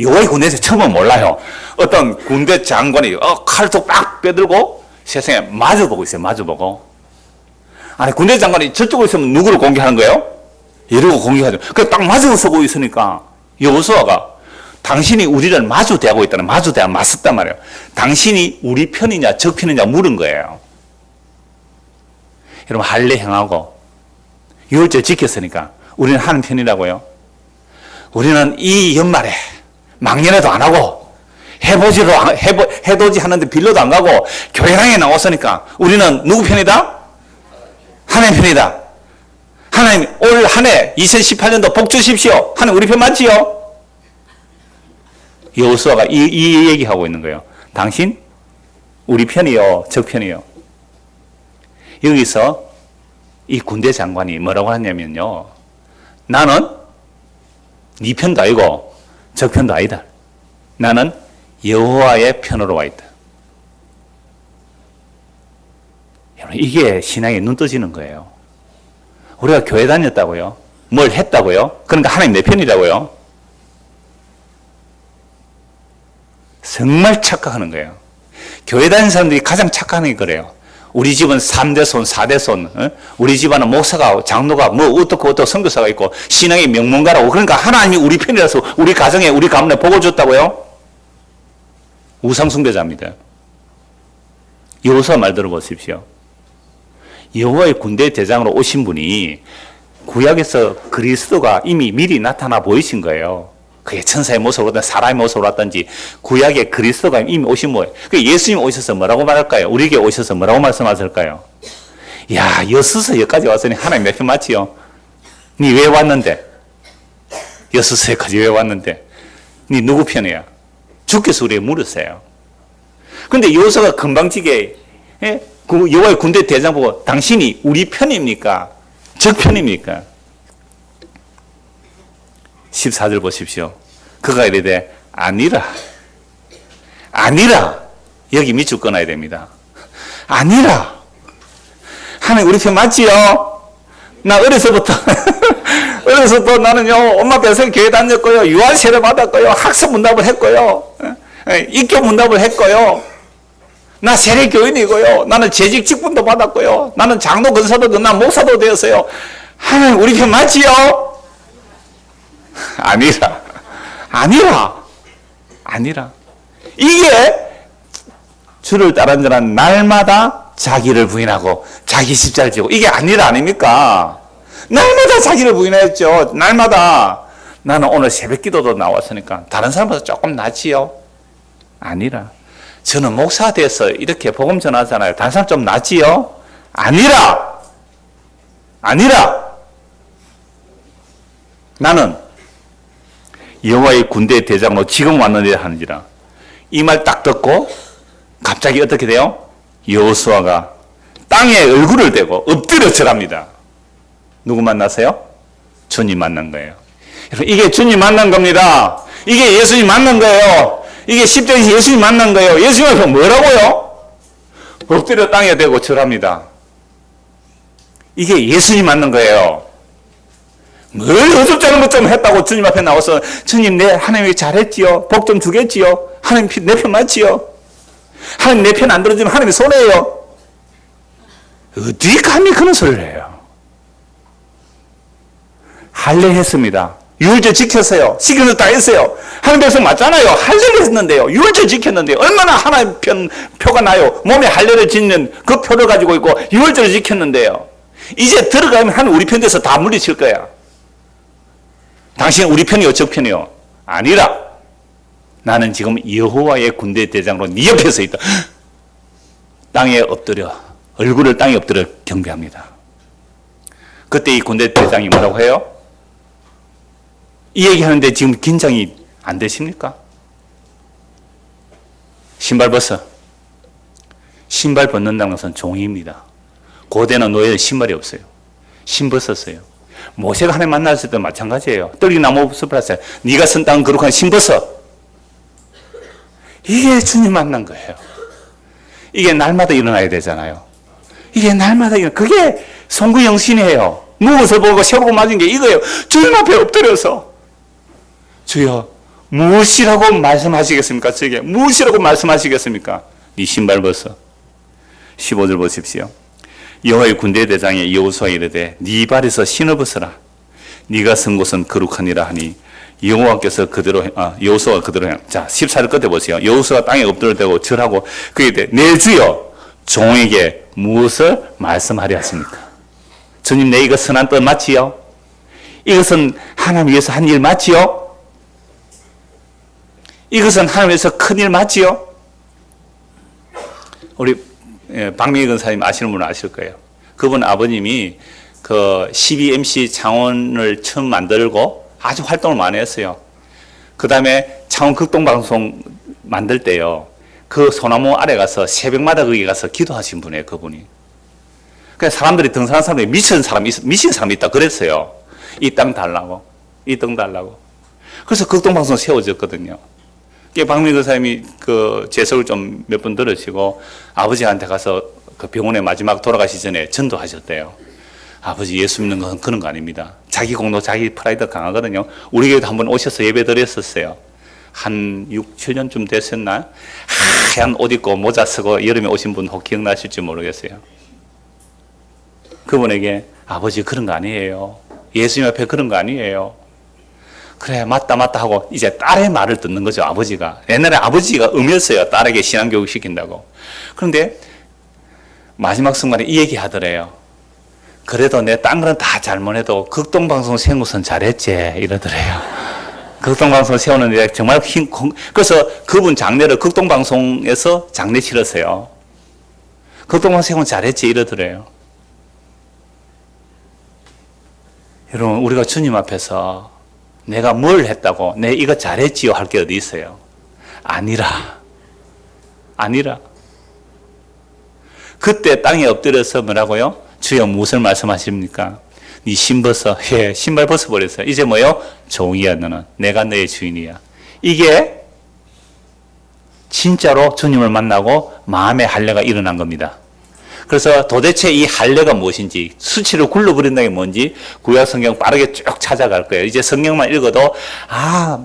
여호와의 군대에서 처음은 몰라요. 어떤 군대 장관이 칼도 빡 빼들고 세상에 마주보고 있어요. 마주보고. 아니 군대 장관이 저쪽으로 있으면 누구를 공격하는 거예요? 이러고 공격하죠. 그 딱 마주서고 있으니까 여호수아가 당신이 우리를 마주대하고 있다는 마주대하 맞섰단 말이에요. 당신이 우리 편이냐 적 편이냐 물은 거예요. 여러분 할례 행하고 유월절 지켰으니까 우리는 하는 편이라고요. 우리는 이 연말에 망년에도 안 하고 해돋이 하는데 빌려도 안 가고 교회당에 나왔으니까 우리는 누구 편이다? 하나님 편이다. 하나님 올 한 해 2018년도 복 주십시오. 하나님 우리 편 맞지요? 여호수아가 이 얘기하고 있는 거예요. 당신 우리 편이요 적 편이요. 여기서 이 군대 장관이 뭐라고 하냐면요. 나는 네 편도 아니고 적 편도 아니다. 나는 여호와의 편으로 와 있다. 여러분 이게 신앙에 눈 떠지는 거예요. 우리가 교회 다녔다고요? 뭘 했다고요? 그러니까 하나님 내 편이라고요? 정말 착각하는 거예요. 교회 다니는 사람들이 가장 착각하는 게 그래요. 우리 집은 3대 손, 4대 손, 우리 집안은 목사가, 장로가, 어떻고 선교사가 있고, 신앙의 명문가라고. 그러니까 하나님이 우리 편이라서 우리 가정에, 우리 가문에 복을 줬다고요? 우상숭배자입니다. 여호수아 말 들어보십시오. 여호와의 군대 대장으로 오신 분이 구약에서 그리스도가 이미 미리 나타나 보이신 거예요. 그게 천사의 모습으로 왔든지 사람의 모습으로 왔든지 구약에 그리스도가 이미 오신 거예요. 예수님 오셔서 뭐라고 말할까요? 우리에게 오셔서 뭐라고 말씀하실까요? 야, 여수서 여기까지 왔으니 하나님 몇 편 맞지요? 니 왜 왔는데? 여수서 여기까지 왜 왔는데? 니 누구 편이야? 주께서 우리에게 물으세요. 근데 여호수아가 금방지게 그 여호와의 군대 대장 보고 당신이 우리 편입니까? 적 편입니까? 14절 보십시오. 그가 이르되 아니라 여기 밑줄 끊어야 됩니다. 아니라 하나님 우리 편 맞지요? 나 어려서부터 나는요 엄마 뱃속에 교회 다녔고요 유아세례 받았고요 학습 문답을 했고요 입교 문답을 했고요 나 세례교인이고요 나는 재직 직분도 받았고요 나는 장로 권사도 난 목사도 되었어요. 하나님 우리 편 맞지요? 아니라 이게 주를 따르는 자는 날마다 자기를 부인하고 자기 십자가를 지고 이게 아닙니까? 날마다 자기를 부인했죠. 날마다 나는 오늘 새벽 기도도 나왔으니까 다른 사람보다 조금 낫지요? 아니라 저는 목사 돼서 이렇게 복음 전하잖아요. 다른 사람 좀 낫지요? 아니라 나는 여호와의 군대 대장으로 지금 왔는데 하는지라. 이 말 딱 듣고 갑자기 어떻게 돼요? 여호수아가 땅에 얼굴을 대고 엎드려 절합니다. 누구 만났어요? 주님 만난 거예요. 이게 주님 만난 겁니다. 이게 예수님 만난 거예요. 이게 10대에서 예수님 만난 거예요. 예수님 앞에 뭐라고요? 엎드려 땅에 대고 절합니다. 이게 예수님 만난 거예요. 뭘 어줍잖은 것 좀 했다고 주님 앞에 나와서 주님 내 하나님이 잘했지요? 복 좀 주겠지요? 하나님 내 편 맞지요? 하나님 내 편 안 들어주면 하나님이 손해요. 어디 감히 그런 소리를 해요? 할례 했습니다. 유월절 지켰어요. 시키는 다 했어요. 하나님 백성 맞잖아요. 할례를 했는데요. 유월절 지켰는데요. 얼마나 하나님 표가 나요. 몸에 할례를 짓는 그 표를 가지고 있고 유월절을 지켰는데요. 이제 들어가면 하나님 우리 편 돼서 다 물리칠 거야. 당신은 우리 편이요 적 편이요? 아니라 나는 지금 여호와의 군대 대장으로 네 옆에 서 있다. 땅에 엎드려 얼굴을 땅에 엎드려 경배합니다. 그때 이 군대 대장이 뭐라고 해요? 이 얘기하는데 지금 긴장이 안 되십니까? 신발 벗어. 신발 벗는다는 것은 종이입니다. 고대는 노예는 신발이 없어요. 신 벗었어요. 모세가 하나님 만났을 때 마찬가지예요. 떨기나무 숲을 하세요. 네가 선 땅은 거룩한 신 벗어. 이게 주님 만난 거예요. 이게 날마다 일어나야 되잖아요. 이게 날마다 그게 송구영신이에요. 누워서 보고 세고 맞은 게 이거예요. 주님 앞에 엎드려서 주여 무엇이라고 말씀하시겠습니까? 저에게 무엇이라고 말씀하시겠습니까? 네 신발 벗어. 15절 보십시오. 여호와의 군대 대장의 여호수아 이르되 네 발에서 신을 벗어라. 네가 선 곳은 거룩하니라 하니 여호와께서 그대로 여호수아가 그대로 자 14절 끝에 보세요. 여호수아가 땅에 엎드려대고 절하고 그에게 내 주여 종에게 무엇을 말씀하려 하십니까? 주님 내 이거 선한 뜻 맞지요? 이것은 하나님 위해서 한 일 맞지요? 이것은 하나님 위해서 큰 일 맞지요? 우리 박미희 권사님 아시는 분은 아실 거예요. 그분 아버님이 그 12MC 창원을 처음 만들고 아주 활동을 많이 했어요. 그 다음에 창원 극동방송 만들 때요. 그 소나무 아래 가서 새벽마다 거기 가서 기도하신 분이에요. 그분이. 그래서 사람들이 등산하는 사람들이 미친 사람이 있다 그랬어요. 이 땅 달라고. 이 땅 달라고. 그래서 극동방송 세워졌거든요. 박미희 권사님이 그 제석을 좀 몇 번 들으시고 아버지한테 가서 그 병원에 마지막 돌아가시 전에 전도하셨대요. 아버지 예수 믿는 건 그런 거 아닙니다. 자기 공로, 자기 프라이드 강하거든요. 우리 교회도 한번 오셔서 예배 드렸었어요. 한 6, 7년쯤 됐었나? 하얀 옷 입고 모자 쓰고 여름에 오신 분 혹 기억나실지 모르겠어요. 그분에게 아버지 그런 거 아니에요. 예수님 앞에 그런 거 아니에요. 그래 맞다 하고 이제 딸의 말을 듣는 거죠. 아버지가. 옛날에 아버지가 음이었어요. 딸에게 신앙교육 시킨다고. 그런데 마지막 순간에 이 얘기 하더래요. 그래도 내 딴 거는 다 잘못해도 극동방송 세운 것은 잘했지 이러더래요. 극동방송 세우는데 정말 그래서 그분 장례를 극동방송에서 장례 치렀어요. 극동방송 세우면 잘했지 이러더래요. 여러분 우리가 주님 앞에서 내가 뭘 했다고 내 이거 잘했지요 할 게 어디 있어요? 아니라 그때 땅에 엎드려서 뭐라고요? 주여 무엇을 말씀하십니까? 네 신 벗어. 예, 신발 벗어버렸어요. 이제 뭐요? 종이야 너는. 내가 너의 주인이야. 이게 진짜로 주님을 만나고 마음의 할례가 일어난 겁니다. 그래서 도대체 이 할례가 무엇인지 수치를 굴러버린다는 게 뭔지 구약 성경 빠르게 쭉 찾아갈 거예요. 이제 성경만 읽어도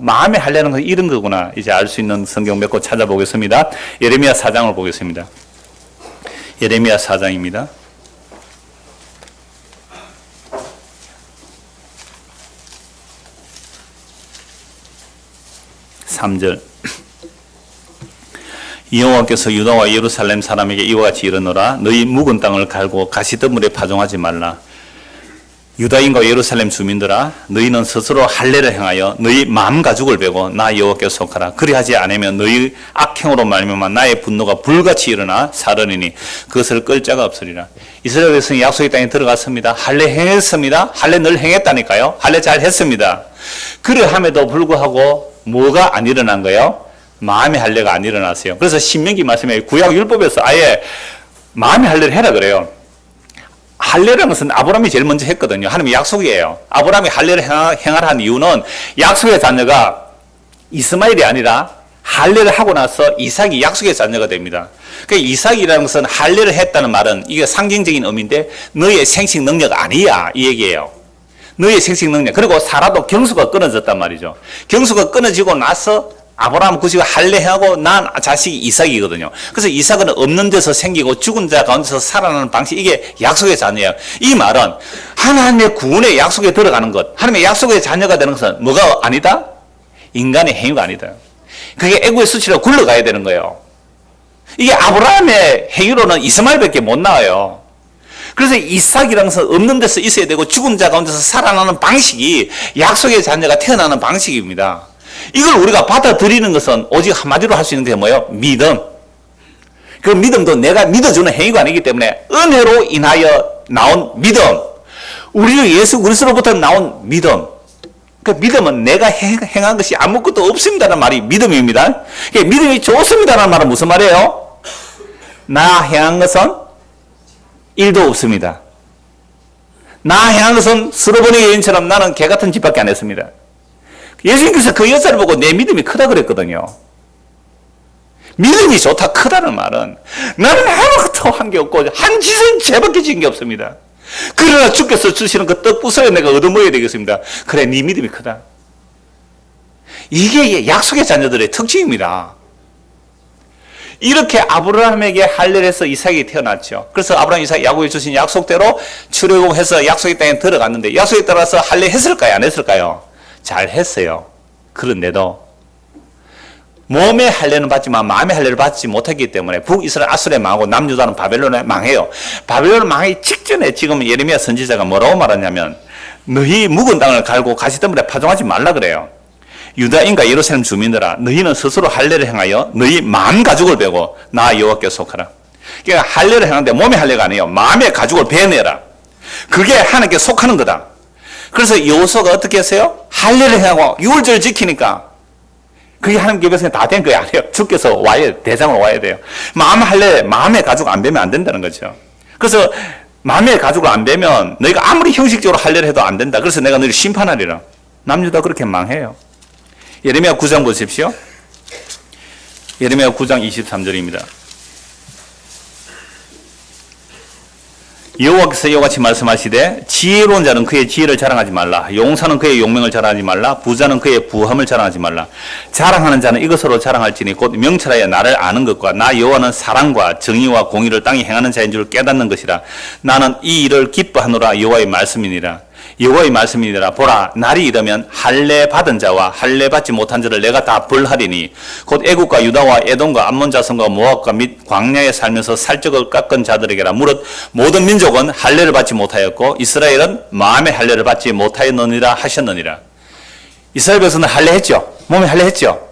마음의 할례는 이런 거구나 이제 알 수 있는 성경 몇 곳 찾아보겠습니다. 예레미야 4장을 보겠습니다. 예레미야 4장입니다. 3절 여호와께서 유다와 예루살렘 사람에게 이와 같이 이르노라 너희 묵은 땅을 갈고 가시덤불에 파종하지 말라. 유다인과 예루살렘 주민들아 너희는 스스로 할례를 행하여 너희 마음 가죽을 베고 나 여호와께 속하라. 그리하지 않으면 너희 악행으로 말미암아 나의 분노가 불같이 일어나 사르리니 그것을 끌 자가 없으리라. 이스라엘 백성이 약속의 땅에 들어갔습니다. 할례 행했습니다. 할례 늘 행했다니까요. 할례 잘 했습니다. 그러함에도 불구하고 뭐가 안 일어난 거예요? 마음의 할례가 안 일어났어요. 그래서 신명기 말씀에 구약 율법에서 아예 마음의 할례를 해라 그래요. 할례라는 것은 아브라함이 제일 먼저 했거든요. 하나님의 약속이에요. 아브라함이 할례를 행하라 한 이유는 약속의 자녀가 이스마엘이 아니라 할례를 하고 나서 이삭이 약속의 자녀가 됩니다. 그러니까 이삭이라는 것은 할례를 했다는 말은 이게 상징적인 의미인데 너의 생식 능력 아니야 이 얘기예요. 너의 생식 능력. 그리고 사라도 경수가 끊어졌단 말이죠. 경수가 끊어지고 나서 아브라함 그 집에 할례하고 난 자식이 이삭이거든요. 그래서 이삭은 없는 데서 생기고 죽은 자 가운데서 살아나는 방식 이게 약속의 자녀예요. 이 말은 하나님의 구원의 약속에 들어가는 것, 하나님의 약속의 자녀가 되는 것은 뭐가 아니다? 인간의 행위가 아니다. 그게 애고의 수치로 굴러가야 되는 거예요. 이게 아브라함의 행위로는 이스마엘밖에 못 나와요. 그래서 이삭이라는 것은 없는 데서 있어야 되고 죽은 자 가운데서 살아나는 방식이 약속의 자녀가 태어나는 방식입니다. 이걸 우리가 받아들이는 것은 오직 한마디로 할 수 있는 게 뭐예요? 믿음. 그 믿음도 내가 믿어주는 행위가 아니기 때문에 은혜로 인하여 나온 믿음. 우리 예수 그리스도로부터 나온 믿음. 그 믿음은 내가 행한 것이 아무것도 없습니다라는 말이 믿음입니다. 믿음이 좋습니다라는 말은 무슨 말이에요? 나 행한 것은 일도 없습니다. 나 행한 것은 스로보니 여인처럼 나는 개 같은 짓밖에 안 했습니다. 예수님께서 그 여자를 보고 내 믿음이 크다 그랬거든요. 믿음이 좋다 크다는 말은 나는 아무것도 한 게 없고 한 짓은 죄밖에 지은 게 없습니다. 그러나 주께서 주시는 그 떡 부서에 내가 얻어먹어야 되겠습니다. 그래 네 믿음이 크다. 이게 약속의 자녀들의 특징입니다. 이렇게 아브라함에게 할례를 해서 이삭이 태어났죠. 그래서 아브라함, 이삭, 야곱이 주신 약속대로 출애굽해서 약속의 땅에 들어갔는데 약속에 따라서 할례 했을까요? 안 했을까요? 잘 했어요. 그런데도 몸의 할례는 받지만 마음의 할례를 받지 못했기 때문에 북이스라엘 아수르에 망하고 남유다는 바벨론에 망해요. 바벨론 망하기 직전에 지금 예레미야 선지자가 뭐라고 말하냐면 너희 묵은 땅을 갈고 가시덤불에 파종하지 말라 그래요. 유다인과 예루살렘 주민들아, 너희는 스스로 할례를 행하여 너희 마음 가죽을 베고 나 여호와께 속하라. 그러니까 할례를 행하는데 몸의 할례가 아니에요. 마음의 가죽을 베내라. 그게 하나님께 속하는 거다. 그래서 여호수아가 어떻게 했어요? 할례를 행하고 유월절을 지키니까 그게 하나님 입에서 다 된 거야. 아니에요. 주께서 와야 대장으로 와야 돼요. 마음 할례, 마음의 가죽 안 베면 안 된다는 거죠. 그래서 마음의 가죽을 안 베면 너희가 아무리 형식적으로 할례를 해도 안 된다. 그래서 내가 너희를 심판하리라. 남유다 그렇게 망해요. 예레미야 9장 보십시오. 예레미야 9장 23절입니다. 여호와께서 이와 같이 말씀하시되 지혜로운 자는 그의 지혜를 자랑하지 말라. 용사는 그의 용명을 자랑하지 말라. 부자는 그의 부함을 자랑하지 말라. 자랑하는 자는 이것으로 자랑할지니 곧 명철하여 나를 아는 것과 나 여호와는 사랑과 정의와 공의를 땅에 행하는 자인 줄 깨닫는 것이라. 나는 이 일을 기뻐하노라. 여호와의 말씀이니라. 여호와의 말씀이니라. 보라, 날이 이르면 할례 받은 자와 할례 받지 못한 자를 내가 다 벌하리니 곧 애국과 유다와 에돔과 암몬 자손과 모압과 및 광야에 살면서 살적을 깎은 자들에게라. 무릇 모든 민족은 할례를 받지 못하였고 이스라엘은 마음의 할례를 받지 못하였느니라 하셨느니라. 이스라엘 백성은 할례했죠. 몸에 할례했죠.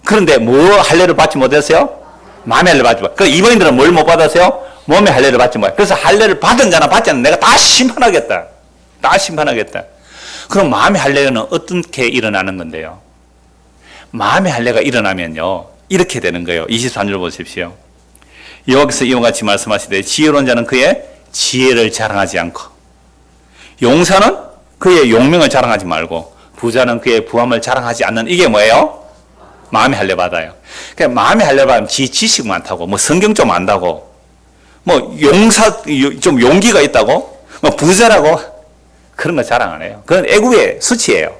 그런데 뭐 할례를 받지 못했어요? 마음의 할례를 받지 못. 그 이방인들은 뭘 못 받았어요? 몸의 할례를 받지 못. 그래서 할례를 받은 자나 받지 않는 내가 다 심판하겠다. 다 심판하겠다. 그럼 마음의 할례는 어떻게 일어나는 건데요? 마음의 할례가 일어나면요, 이렇게 되는 거예요. 23절 보십시오. 여호와께서 이와 같이 말씀하시되 지혜로운 자는 그의 지혜를 자랑하지 않고 용사는 그의 용명을 자랑하지 말고 부자는 그의 부함을 자랑하지 않는 이게 뭐예요? 마음의 할례 받아요. 그러니까 마음의 할례 받으면 지식 많다고, 뭐 성경 좀 안다고, 뭐 용사 좀 용기가 있다고, 뭐 부자라고 그런 거 자랑 안 해요. 그건 애굽의 수치예요.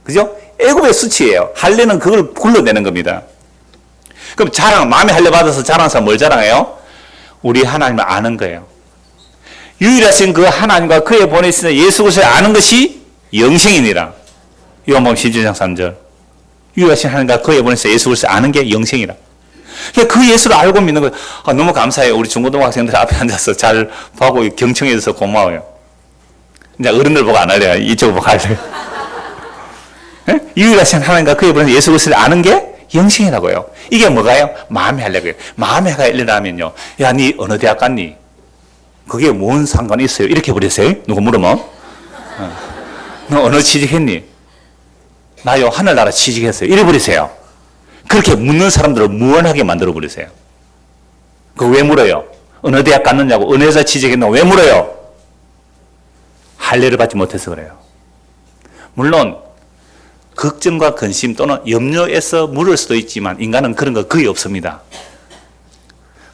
그죠? 애굽의 수치예요. 할례는 그걸 굴러내는 겁니다. 그럼 자랑, 마음의 할례 받아서 자랑하는 사람 뭘 자랑해요? 우리 하나님을 아는 거예요. 유일하신 그 하나님과 그의 보내신 예수 그리스도를 아는 것이 영생이니라. 요한복음 17장 3절. 유일하신 하나님과 그의 보내신 예수 그리스도를 아는 게 영생이라. 그 예수를 알고 믿는 거예요. 아, 너무 감사해요. 우리 중고등부 학생들 앞에 앉아서 잘 보고 경청해줘서 고마워요. 이제 어른들 보고 안 할래요. 이쪽을 보고 할래요. 네? 유일하신 하나님과 그의 보내신 예수 그리스도를 아는 게 영생이라고요. 이게 뭐가요? 마음의 할례고요. 마음의 할례가 일어나면요. 야, 니 어느 대학 갔니? 그게 뭔 상관이 있어요? 이렇게 버리세요? 누구 물으면? 너 어느 취직했니? 나요, 하늘나라 취직했어요. 이래 버리세요. 그렇게 묻는 사람들을 무언하게 만들어 버리세요. 그거 왜 물어요? 어느 대학 갔느냐고, 어느 회사 취직했냐고 왜 물어요? 할례를 받지 못해서 그래요. 물론 걱정과 근심 또는 염려에서 물을 수도 있지만 인간은 그런 거 거의 없습니다.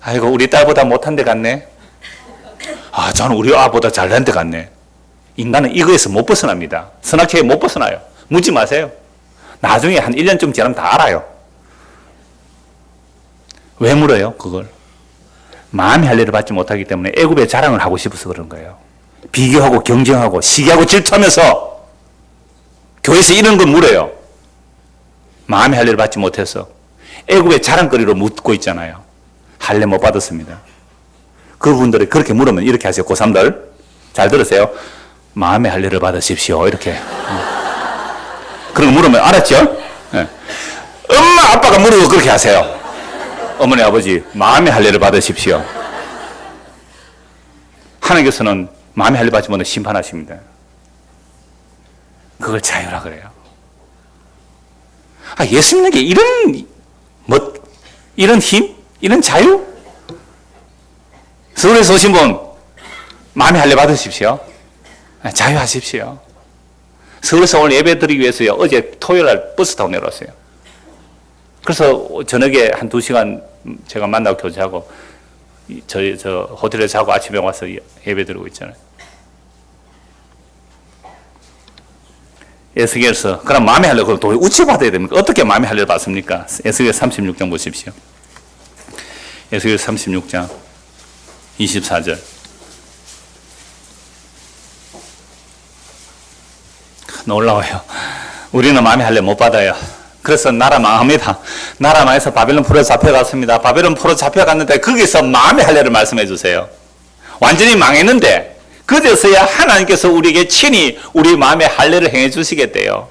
아이고, 우리 딸보다 못한 데 갔네. 아, 저는 우리 아보다 잘난 데 갔네. 인간은 이거에서 못 벗어납니다. 선악회에 못 벗어나요. 묻지 마세요. 나중에 한 1년쯤 지나면 다 알아요. 왜 물어요? 그걸. 마음의 할례를 받지 못하기 때문에 애굽의 자랑을 하고 싶어서 그런 거예요. 비교하고 경쟁하고 시기하고 질투하면서 교회에서 이런 걸 물어요. 마음의 할례를 받지 못해서 애굽의 자랑거리로 묻고 있잖아요. 할례 못 받았습니다. 그분들이 그렇게 물으면 이렇게 하세요. 고3들 잘 들으세요. 마음의 할례를 받으십시오. 이렇게 그런 거 물으면 알았죠? 네. 엄마 아빠가 물어도 그렇게 하세요. 어머니 아버지 마음의 할례를 받으십시오. 하나님께서는 마음의 할례 받지 못하면 심판하십니다. 그걸 자유라 그래요. 아, 예수 믿는 게 이런 힘? 이런 자유? 서울에서 오신 분 마음의 할례 받으십시오. 자유하십시오. 서울에서 오늘 예배 드리기 위해서요. 어제 토요일 날 버스 타고 내려왔어요. 그래서 저녁에 한 2시간 제가 만나고 교제하고 저 호텔에 자고 아침에 와서 예배 드리고 있잖아요. 에스겔서. 그럼 마음의 할례를 또 우치 받아야 됩니까? 어떻게 마음의 할례를 받습니까? 에스겔 36장 보십시오. 에스겔 36장 24절. 놀라워요. 우리는 마음의 할례 못 받아요. 그래서 나라 망합니다. 나라 망해서 바벨론 포로 잡혀갔습니다. 바벨론 포로 잡혀갔는데 거기서 마음의 할례를 말씀해 주세요. 완전히 망했는데 그제서야 하나님께서 우리에게 친히 우리 마음의 할례를 행해 주시겠대요.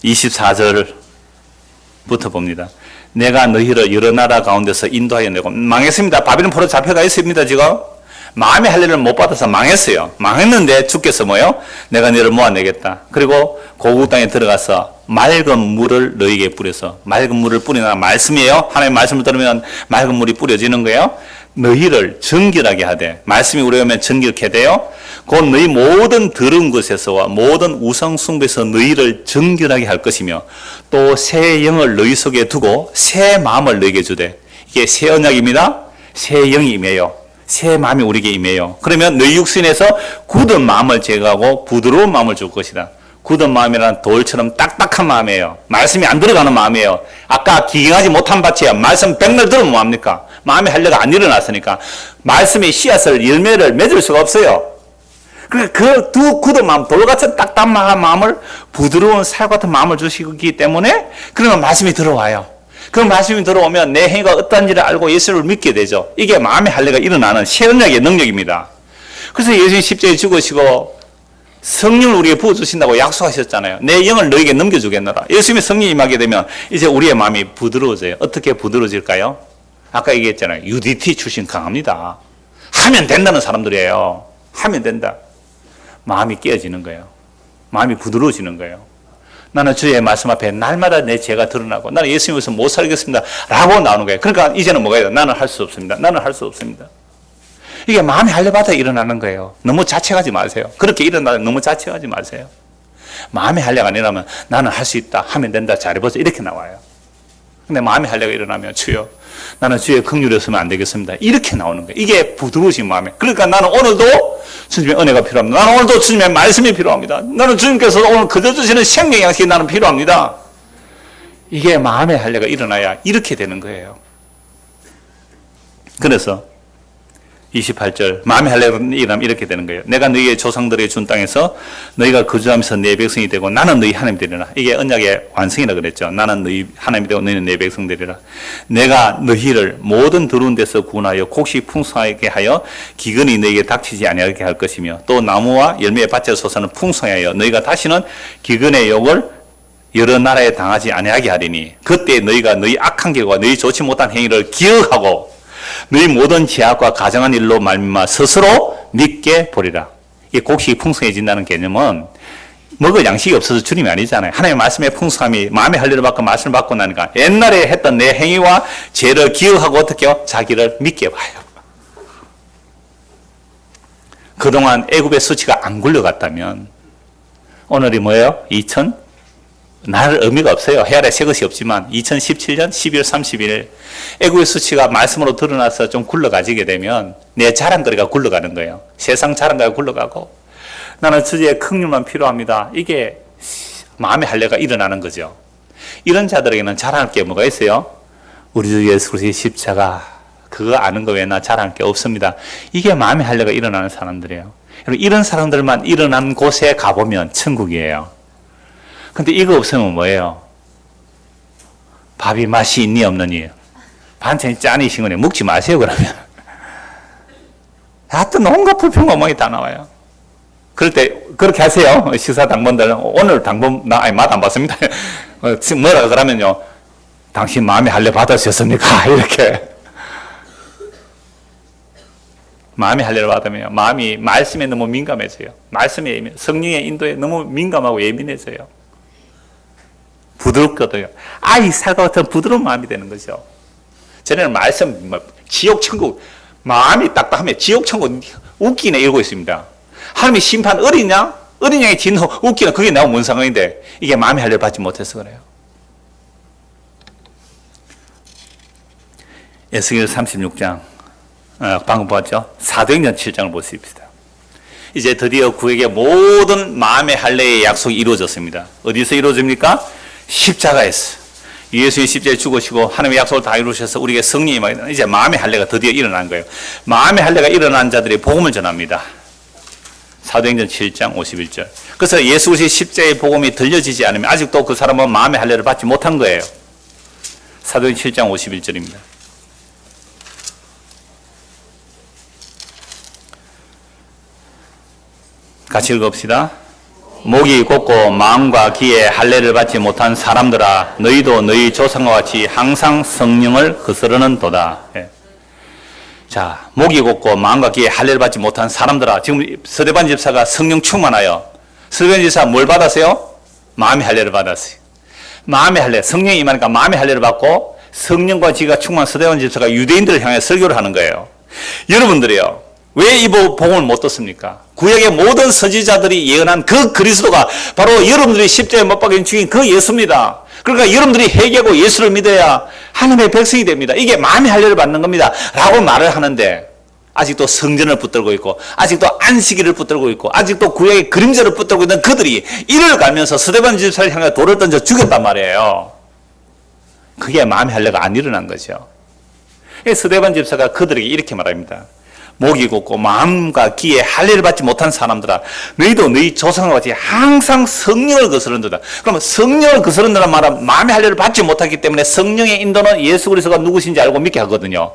24절부터 봅니다. 내가 너희를 여러 나라 가운데서 인도하여 내고 망했습니다. 바벨론 포로 잡혀가 있습니다. 지금 마음의 할례를 못 받아서 망했어요. 망했는데 주께서 뭐요? 내가 너희를 모아내겠다. 그리고 고국 땅에 들어가서 맑은 물을 너희에게 뿌려서, 맑은 물을 뿌리나 말씀이에요. 하나님의 말씀을 들으면 맑은 물이 뿌려지는 거예요. 너희를 정결하게 하되, 말씀이 우리가 오면 정결케 돼요. 곧 너희 모든 더러운 것에서와 모든 우상 숭배에서 너희를 정결하게 할 것이며, 또 새 영을 너희 속에 두고 새 마음을 너희에게 주되, 이게 새 언약입니다. 새 영이 임해요. 새 마음이 우리에게 임해요. 그러면 너희 육신에서 굳은 마음을 제거하고 부드러운 마음을 줄 것이다. 굳은 마음이란 돌처럼 딱딱한 마음이에요. 말씀이 안 들어가는 마음이에요. 아까 기경하지 못한 밭이에요. 말씀 백날 들으면 뭐합니까? 마음의 할례가 안 일어났으니까 말씀의 씨앗을 열매를 맺을 수가 없어요. 그러니까 그 두 굳은 마음, 돌같은 딱딱한 마음을 부드러운 살 같은 마음을 주시기 때문에 그러면 말씀이 들어와요. 그 말씀이 들어오면 내 행위가 어떤지를 알고 예수를 믿게 되죠. 이게 마음의 할례가 일어나는 새 언약의 능력입니다. 그래서 예수님이 십자가에 죽으시고 성령을 우리에게 부어주신다고 약속하셨잖아요. 내 영을 너에게 넘겨주겠노라. 예수님의 성령이 임하게 되면 이제 우리의 마음이 부드러워져요. 어떻게 부드러워질까요? 아까 얘기했잖아요. UDT 출신 강합니다. 하면 된다는 사람들이에요. 하면 된다. 마음이 깨어지는 거예요. 마음이 부드러워지는 거예요. 나는 주의 말씀 앞에 날마다 내 죄가 드러나고 나는 예수님께서 못 살겠습니다 라고 나오는 거예요. 그러니까 이제는 뭐가 있어요? 나는 할 수 없습니다. 나는 할 수 없습니다. 이게 마음의 할례받아 일어나는 거예요. 너무 자책하지 마세요. 그렇게 일어나면 너무 자책하지 마세요. 마음의 할례가 아니라면 나는 할 수 있다, 하면 된다, 잘해보자 이렇게 나와요. 근데 마음의 할례가 일어나면 주여 나는 주의 긍휼이었으면 안 되겠습니다. 이렇게 나오는 거예요. 이게 부드러우신 마음에. 그러니까 나는 오늘도 주님의 은혜가 필요합니다. 나는 오늘도 주님의 말씀이 필요합니다. 나는 주님께서 오늘 거저 주시는 생명 양식이 나는 필요합니다. 이게 마음의 할례가 일어나야 이렇게 되는 거예요. 그래서 28절 마음의 할례가 일어나면 이렇게 되는 거예요. 내가 너희의 조상들에게 준 땅에서 너희가 거주하면서 내 백성이 되고 나는 너희 하나님이 되리라. 이게 언약의 완성이라 그랬죠. 나는 너희 하나님이 되고 너희는 내 백성 되리라. 내가 너희를 모든 더러운 데서 구원하여 곡식 풍성하게 하여 기근이 너희에게 닥치지 아니하게 할 것이며 또 나무와 열매의 밭에 솟아는 풍성하여 너희가 다시는 기근의 욕을 여러 나라에 당하지 아니하게 하리니 그때 너희가 너희 악한 길과 너희 좋지 못한 행위를 기억하고 너희 모든 죄악과 가정한 일로 말미암아 스스로 믿게 보리라. 이 곡식이 풍성해진다는 개념은 먹을 양식이 없어서 주님이 아니잖아요. 하나님의 말씀의 풍성함이 마음의 할례를 받고 말씀을 받고 나니까 옛날에 했던 내 행위와 죄를 기억하고 어떻게 해요? 자기를 믿게 봐요. 그동안 애굽의 수치가 안 굴러갔다면 오늘이 뭐예요? 날 의미가 없어요. 해아래 새 것이 없지만 2017년 12월 30일 애국의 수치가 말씀으로 드러나서 좀 굴러가지게 되면 내 자랑거리가 굴러가는 거예요. 세상 자랑거리가 굴러가고 나는 주의 긍휼만 필요합니다. 이게 마음의 할례가 일어나는 거죠. 이런 자들에게는 자랑할 게 뭐가 있어요? 우리 주 예수 그리스도의 십자가 그거 아는 거 외에 나 자랑할 게 없습니다. 이게 마음의 할례가 일어나는 사람들이에요. 이런 사람들만 일어난 곳에 가보면 천국이에요. 근데 이거 없으면 뭐예요? 밥이 맛이 있니 없느니? 반찬이 짠이신 거네. 먹지 마세요 그러면. 하여튼 온갖 불평망이 다 나와요. 그럴 때 그렇게 하세요. 식사 당번들 오늘 당번 맛 안 봤습니다. 뭐라 그러면요. 당신 마음의 할례 받으셨습니까? 이렇게. 마음의 할례를 받으면 마음이 말씀에 너무 민감해져요. 말씀에 성령의 인도에 너무 민감하고 예민해져요. 부드럽거든요. 아이 살과 같은 부드러운 마음이 되는 거죠. 전에는 말씀, 지옥 천국, 마음이 딱딱하면 지옥 천국 웃기네 이러고 있습니다. 하나님의 심판 어린 양? 어린 양의 진노 웃기네. 그게 나온 뭔 상황인데 이게 마음의 할례를 받지 못해서 그래요. 에스겔 36장 방금 봤죠? 사도행전 7장을 보십시다. 이제 드디어 구에게 모든 마음의 할례의 약속이 이루어졌습니다. 어디서 이루어집니까? 십자가에서. 예수의 십자가에 죽으시고 하나님의 약속을 다 이루셔서 우리에게 성령이 임하게 이제 마음의 할례가 드디어 일어난 거예요. 마음의 할례가 일어난 자들이 복음을 전합니다. 사도행전 7장 51절. 그래서 예수 그리스도의 십자가의 복음이 들려지지 않으면 아직도 그 사람은 마음의 할례를 받지 못한 거예요. 사도행전 7장 51절입니다. 같이 읽읍시다. 목이 곧고 마음과 귀에 할례를 받지 못한 사람들아, 너희도 너희 조상과 같이 항상 성령을 거스르는도다. 예. 자, 목이 곧고 마음과 귀에 할례를 받지 못한 사람들아, 지금 스데반 집사가 성령 충만하여 스데반 집사 뭘 받았어요? 마음의 할례를 받았어요. 마음의 할례, 성령이 임하니까 마음의 할례를 받고 성령과 지가 충만한 스데반 집사가 유대인들을 향해 설교를 하는 거예요. 여러분들이요, 왜 이 복음을 못 듣습니까? 구약의 모든 선지자들이 예언한 그 그리스도가 바로 여러분들이 십자가에 못 박힌 죽인 그 예수입니다. 그러니까 여러분들이 회개하고 예수를 믿어야 하나님의 백성이 됩니다. 이게 마음의 할례를 받는 겁니다. 라고 말을 하는데 아직도 성전을 붙들고 있고 아직도 안식일을 붙들고 있고 아직도 구약의 그림자를 붙들고 있는 그들이 이를 가면서 스데반 집사를 향해 돌을 던져 죽였단 말이에요. 그게 마음의 할례가 안 일어난 거죠. 스데반 집사가 그들에게 이렇게 말합니다. 목이 곧고 마음과 귀에 할례를 받지 못한 사람들아, 너희도 너희 조상과 같이 항상 성령을 거스른다. 그러면 성령을 거스른다는 말은 마음의 할례를 받지 못하기 때문에 성령의 인도는 예수 그리스도가 누구신지 알고 믿게 하거든요.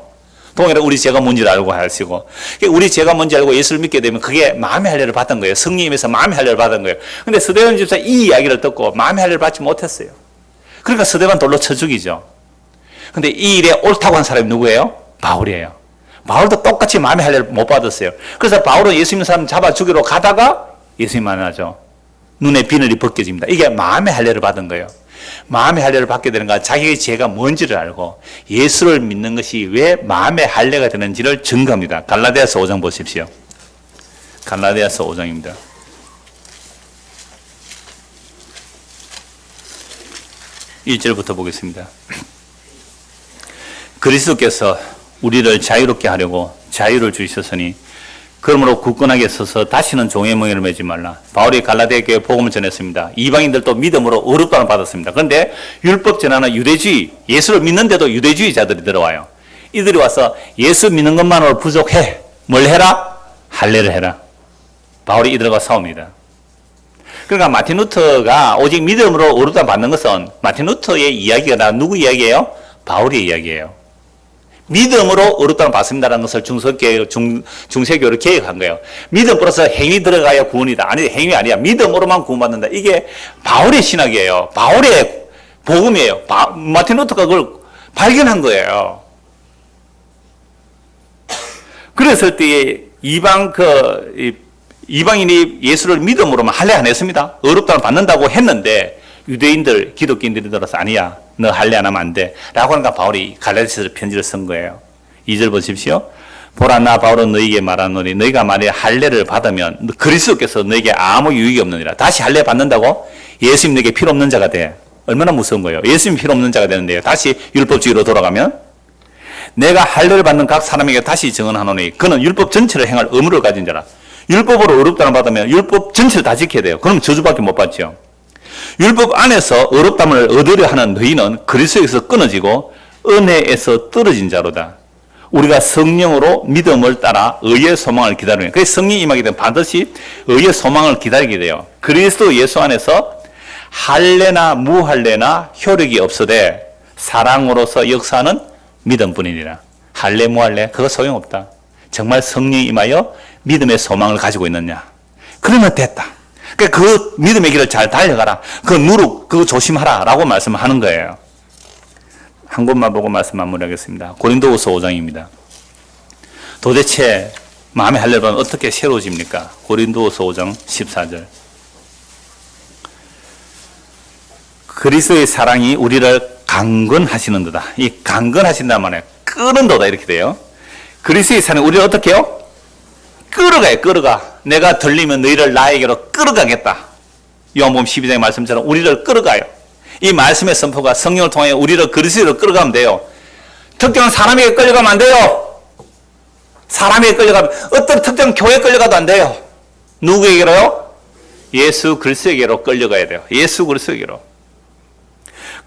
동일하게 우리 죄가 뭔지를 알고 하시고, 우리 죄가 뭔지 알고 예수를 믿게 되면 그게 마음의 할례를 받은 거예요. 성령님에서 마음의 할례를 받은 거예요. 근데 스데반 집사 이 이야기를 듣고 마음의 할례를 받지 못했어요. 그러니까 스데반 돌로 쳐 죽이죠. 근데 이 일에 옳다고 한 사람이 누구예요? 바울이에요. 바울도 똑같이 마음의 할례를 못 받았어요. 그래서 바울은 예수 믿는 사람 잡아 죽이러 가다가 예수님 만나죠. 눈에 비늘이 벗겨집니다. 이게 마음의 할례를 받은 거예요. 마음의 할례를 받게 되는 건 자기의 죄가 뭔지를 알고 예수를 믿는 것이 왜 마음의 할례가 되는지를 증거합니다. 갈라디아서 5장 보십시오. 갈라디아서 5장입니다. 1절부터 보겠습니다. 그리스도께서 우리를 자유롭게 하려고 자유를 주셨으니 그러므로 굳건하게 서서 다시는 종의 멍에를 매지 말라. 바울이 갈라디아 교회에 복음을 전했습니다. 이방인들도 믿음으로 의롭다는 받았습니다. 그런데 율법 전하는 유대주의, 예수를 믿는데도 유대주의자들이 들어와요. 이들이 와서 예수 믿는 것만으로 부족해. 뭘 해라? 할례를 해라. 바울이 이들과 싸웁니다. 그러니까 마틴 루터가 오직 믿음으로 의롭다 받는 것은 마틴 루터의 이야기가 아니라 누구 이야기예요? 바울의 이야기예요. 믿음으로 의롭다는 받습니다라는 것을 중세교를 개혁한 거예요. 믿음 플러스 행위 들어가야 구원이다. 아니, 행위 아니야. 믿음으로만 구원받는다. 이게 바울의 신학이에요. 바울의 복음이에요. 마틴 루터가 그걸 발견한 거예요. 그랬을 때에 이방인이 예수를 믿음으로만 할례 안 했습니다. 의롭다는 받는다고 했는데 유대인들, 기독교인들이 들어서 아니야. 너 할례 안 하면 안 돼. 라고 하니까 바울이 갈라디아서 편지를 쓴 거예요. 2절 보십시오. 보라, 나 바울은 너희에게 말하노니 너희가 만일 할례를 받으면 그리스도께서 너희에게 아무 유익이 없느니라. 다시 할례 받는다고 예수님 너에게 필요 없는 자가 돼. 얼마나 무서운 거예요. 예수님 필요 없는 자가 되는데요. 다시 율법주의로 돌아가면 내가 할례를 받는 각 사람에게 다시 증언하노니 그는 율법 전체를 행할 의무를 가진 자라. 율법으로 의롭다는 받으면 율법 전체를 다 지켜야 돼요. 그럼 저주밖에 못 받죠. 율법 안에서 의롭담을 얻으려 하는 너희는 그리스도에서 끊어지고 은혜에서 떨어진 자로다. 우리가 성령으로 믿음을 따라 의의 소망을 기다리는, 그래서 성령이 임하게 되면 반드시 의의 소망을 기다리게 돼요. 그리스도 예수 안에서 할례나 무할례나 효력이 없어되 사랑으로서 역사하는 믿음뿐이니라. 할례 무할례 그거 소용없다. 정말 성령이 임하여 믿음의 소망을 가지고 있느냐, 그러면 됐다. 그 믿음의 길을 잘 달려가라. 그 누룩, 그거 조심하라. 라고 말씀하는 거예요. 한 곳만 보고 말씀 마무리하겠습니다. 고린도후서 5장입니다. 도대체 마음의 할례를 받으면 어떻게 새로워집니까? 고린도후서 5장 14절. 그리스도의 사랑이 우리를 강건하시는도다. 이 강건하신다는 말에 끄는도다 이렇게 돼요. 그리스도의 사랑이 우리를 어떻게 해요? 끌어가요. 끌어가. 내가 들리면 너희를 나에게로 끌어가겠다. 요한복음 12장의 말씀처럼 우리를 끌어가요. 이 말씀의 선포가 성령을 통해 우리를 그리스도로 끌어가면 돼요. 특정한 사람에게 끌려가면 안 돼요. 사람에게 끌려가면, 어떤 특정 교회에 끌려가도 안 돼요. 누구에게로요? 예수 그리스도에게로 끌려가야 돼요. 예수 그리스도에게로.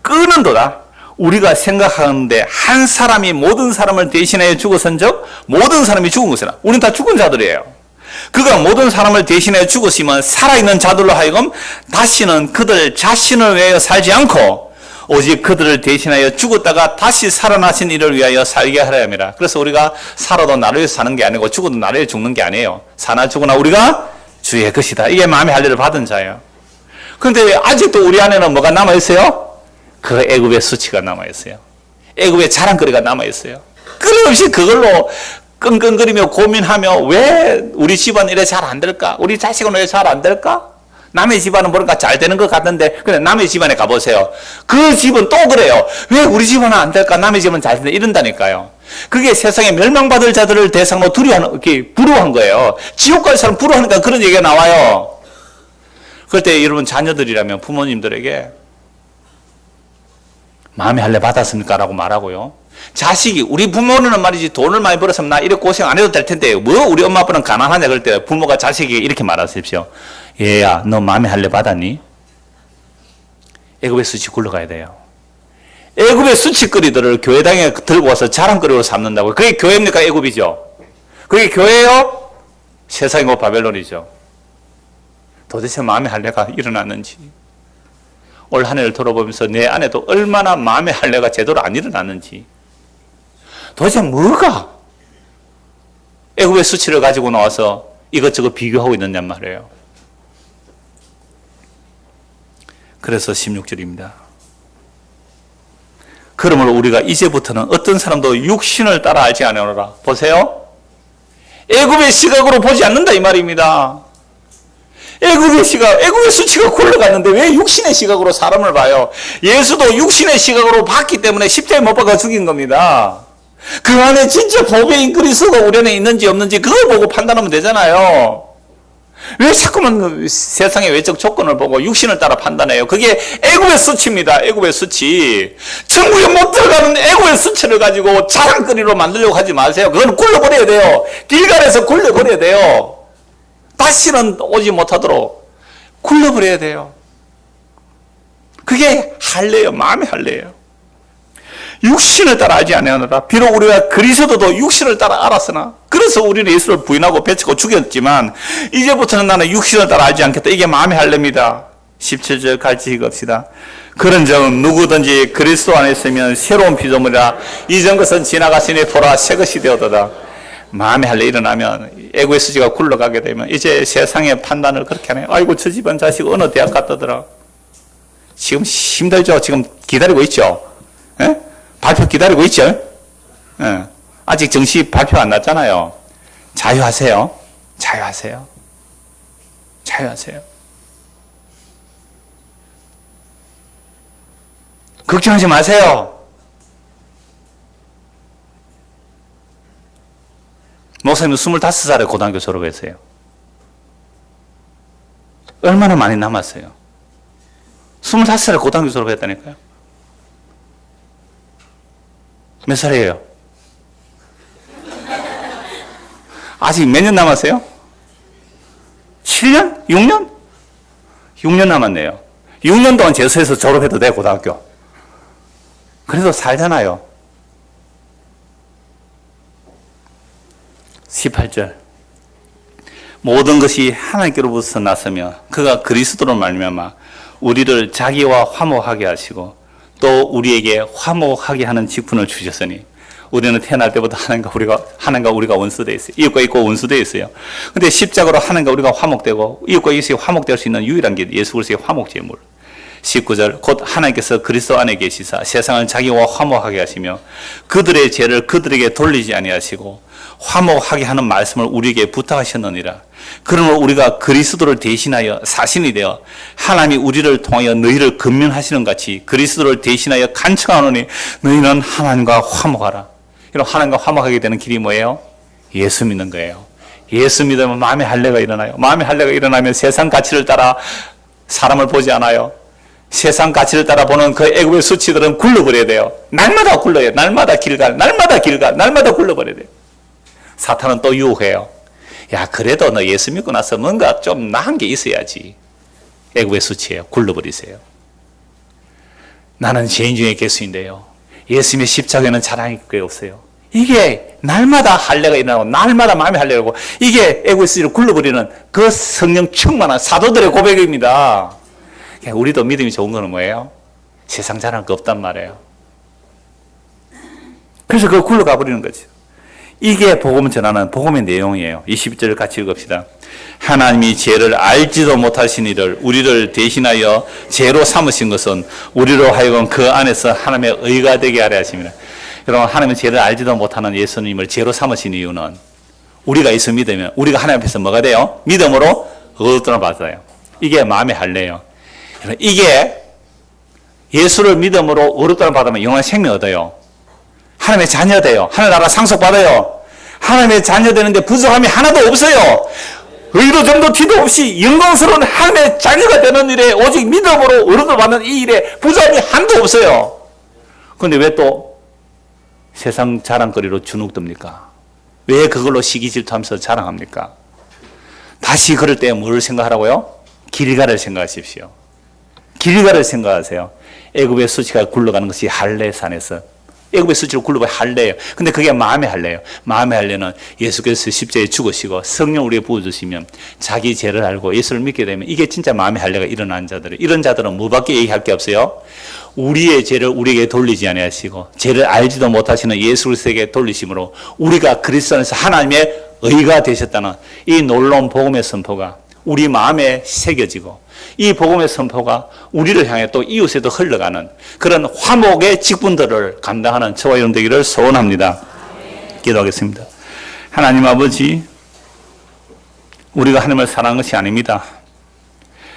끄는도다. 우리가 생각하는데 한 사람이 모든 사람을 대신하여 죽었은즉 모든 사람이 죽은 것이라. 우리는 다 죽은 자들이에요. 그가 모든 사람을 대신하여 죽었으면 살아있는 자들로 하여금 다시는 그들 자신을 위하여 살지 않고 오직 그들을 대신하여 죽었다가 다시 살아나신 이를 위하여 살게 하려 함이라. 그래서 우리가 살아도 나를 위해서 사는 게 아니고 죽어도 나를 위해 죽는 게 아니에요. 사나 죽으나 우리가 주의 것이다. 이게 마음의 할례를 받은 자예요. 그런데 아직도 우리 안에는 뭐가 남아있어요? 그 애굽의 수치가 남아있어요. 애굽의 자랑거리가 남아있어요. 끊임없이 그걸로 끙끙거리며 고민하며 왜 우리 집안 이래 잘 안 될까? 우리 자식은 왜 잘 안 될까? 남의 집안은 뭔가 잘 되는 것 같은데 근데 남의 집안에 가보세요. 그 집은 또 그래요. 왜 우리 집안은 안 될까? 남의 집은 잘 된다. 이런다니까요. 그게 세상에 멸망받을 자들을 대상으로 이렇게 부러워한 거예요. 지옥 갈 사람 부러워하니까 그런 얘기가 나와요. 그럴 때 여러분 자녀들이라면 부모님들에게 마음의 할례 받았습니까? 라고 말하고요. 자식이 우리 부모는 말이지 돈을 많이 벌었으면 나 이렇게 고생 안 해도 될 텐데 뭐 우리 엄마 아빠는 가난하냐 그럴 때 부모가 자식에게 이렇게 말하십시오. 얘야 너 마음의 할례 받았니? 애굽의 수치 굴러가야 돼요. 애굽의 수치거리들을 교회당에 들고 와서 자랑거리로 삼는다고요. 그게 교회입니까? 애굽이죠. 그게 교회예요? 세상이고 바벨론이죠. 도대체 마음의 할례가 일어났는지 올 한 해를 돌아보면서 내 안에도 얼마나 마음의 할례가 제대로 안 일어났는지 도대체 뭐가 애굽의 수치를 가지고 나와서 이것저것 비교하고 있느냐 말이에요. 그래서 16절입니다. 그러므로 우리가 이제부터는 어떤 사람도 육신을 따라 알지 않으노라. 보세요. 애굽의 시각으로 보지 않는다 이 말입니다. 애굽의 수치가 굴러갔는데 왜 육신의 시각으로 사람을 봐요? 예수도 육신의 시각으로 봤기 때문에 십자가에 못 박아 죽인 겁니다. 그 안에 진짜 보배인 그리스도가 우리 안에 있는지 없는지 그걸 보고 판단하면 되잖아요. 왜 자꾸만 세상의 외적 조건을 보고 육신을 따라 판단해요? 그게 애굽의 수치입니다. 애굽의 수치. 천국에 못 들어가는 애굽의 수치를 가지고 자랑거리로 만들려고 하지 마세요. 그건 굴러버려야 돼요. 길갈에서 굴려버려야 돼요. 다시는 오지 못하도록 굴러버려야 돼요. 그게 할례예요. 마음의 할례예요. 육신을 따라 알지 아니하노라. 비록 우리가 그리스도도 육신을 따라 알았으나 그래서 우리는 예수를 부인하고 배치고 죽였지만 이제부터는 나는 육신을 따라 알지 않겠다. 이게 마음의 할례입니다. 17절 같이 읽읍시다. 그런즉 누구든지 그리스도 안에 있으면 새로운 피조물이라 이전 것은 지나갔으니 보라 새 것이 되었도다. 마음의 할례 일어나면 애고의 수지가 굴러가게 되면 이제 세상의 판단을 그렇게 하네. 아이고 저 집안 자식 어느 대학 갔다더라. 지금 힘들죠. 지금 기다리고 있죠. 에? 발표 기다리고 있죠. 에. 아직 정시 발표 안 났잖아요. 자유하세요. 자유하세요. 자유하세요. 걱정하지 마세요. 목사님은 25살에 고등학교 졸업했어요. 얼마나 많이 남았어요? 25살에 고등학교 졸업했다니까요. 몇 살이에요? 아직 몇 년 남았어요? 7년? 6년? 6년 남았네요. 6년 동안 재수해서 졸업해도 돼, 고등학교. 그래도 살잖아요. 18절. 모든 것이 하나님께로부터 났으며 그가 그리스도로 말미암아 우리를 자기와 화목하게 하시고 또 우리에게 화목하게 하는 직분을 주셨으니 우리는 태어날 때부터 하나님과 우리가 원수되어 있어요. 이웃과 있고 원수되어 있어요. 근데 십자가로 하나님과 우리가 화목되고 이웃과 이웃이 화목될 수 있는 유일한 게 예수 그리스도의 화목제물. 19절 곧 하나님께서 그리스도 안에 계시사 세상을 자기와 화목하게 하시며 그들의 죄를 그들에게 돌리지 아니하시고 화목하게 하는 말씀을 우리에게 부탁하셨느니라. 그러므로 우리가 그리스도를 대신하여 사신이 되어 하나님이 우리를 통하여 너희를 권면하시는 같이 그리스도를 대신하여 간청하노니 너희는 하나님과 화목하라. 이런 하나님과 화목하게 되는 길이 뭐예요? 예수 믿는 거예요. 예수 믿으면 마음의 할례가 일어나요. 마음의 할례가 일어나면 세상 가치를 따라 사람을 보지 않아요. 세상 가치를 따라 보는 그 애굽의 수치들은 굴러버려야 돼요. 날마다 굴러요. 날마다 길갈, 날마다 굴러버려야 돼요. 사탄은 또 유혹해요. 야, 그래도 너 예수 믿고 나서 뭔가 좀 나은 게 있어야지. 애굽의 수치예요. 굴러버리세요. 나는 죄인 중에 개수인데요. 예수님의 십자가에는 자랑이 꽤 없어요. 이게 날마다 할례가 일어나고 날마다 마음의 할례가 오고 이게 애굽의 수치를 굴러버리는 그 성령 충만한 사도들의 고백입니다. 우리도 믿음이 좋은 거는 뭐예요? 세상 자랑할 거 없단 말이에요. 그래서 그거 굴러가 버리는 거죠. 이게 복음을 전하는 복음의 내용이에요. 22절 같이 읽읍시다. 하나님이 죄를 알지도 못하신 이를 우리를 대신하여 죄로 삼으신 것은 우리로 하여금 그 안에서 하나님의 의가 되게 하려 하십니다. 여러분, 하나님은 죄를 알지도 못하는 예수님을 죄로 삼으신 이유는 우리가 예수 믿으면 우리가 하나님 앞에서 뭐가 돼요? 믿음으로 의롭다는 받아요. 이게 마음의 할례예요. 이게 예수를 믿음으로 의롭다는 받으면 영원한 생명 얻어요. 하나님의 자녀 돼요. 하나님 나라 상속받아요. 하나님의 자녀 되는데 부족함이 하나도 없어요. 의도 정도 티도 없이 영광스러운 하나님의 자녀가 되는 일에 오직 믿음으로 의롭다 받는 이 일에 부족함이 한도 없어요. 그런데 왜 또 세상 자랑거리로 주눅듭니까? 왜 그걸로 시기 질투하면서 자랑합니까? 다시 그럴 때 뭘 생각하라고요? 길가를 생각하십시오. 길가를 생각하세요. 애굽의 수치가 굴러가는 것이 할례산에서 애굽의 수치로 굴러가는 할례예요. 근데 그게 마음의 할례예요. 마음의 할례는 예수께서 십자가에 죽으시고 성령 우리에 부어주시면 자기 죄를 알고 예수를 믿게 되면 이게 진짜 마음의 할례가 일어난 자들이에요. 이런 자들은 뭐밖에 얘기할 게 없어요. 우리의 죄를 우리에게 돌리지 아니하시고 죄를 알지도 못하시는 예수 그리스도에게 돌리심으로 우리가 그리스도 안에서 하나님의 의가 되셨다는 이 놀라운 복음의 선포가 우리 마음에 새겨지고 이 복음의 선포가 우리를 향해 또 이웃에도 흘러가는 그런 화목의 직분들을 감당하는 저와 여러분 되기를 소원합니다. 기도하겠습니다. 하나님 아버지, 우리가 하나님을 사랑한 것이 아닙니다.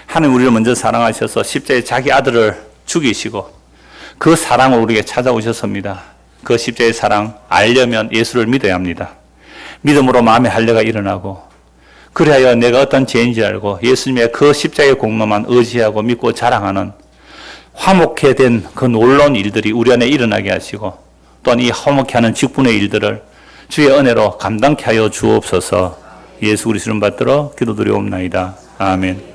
하나님 우리를 먼저 사랑하셔서 십자가에 자기 아들을 죽이시고 그 사랑을 우리에게 찾아오셨습니다. 그 십자가의 사랑 알려면 예수를 믿어야 합니다. 믿음으로 마음의 할례가 일어나고 그래야 내가 어떤 죄인지 알고 예수님의 그 십자가의 공로만 의지하고 믿고 자랑하는 화목해 된 그 놀라운 일들이 우리 안에 일어나게 하시고 또한 이 화목해 하는 직분의 일들을 주의 은혜로 감당케 하여 주옵소서. 예수 그리스도를 받들어 기도드리옵나이다. 아멘.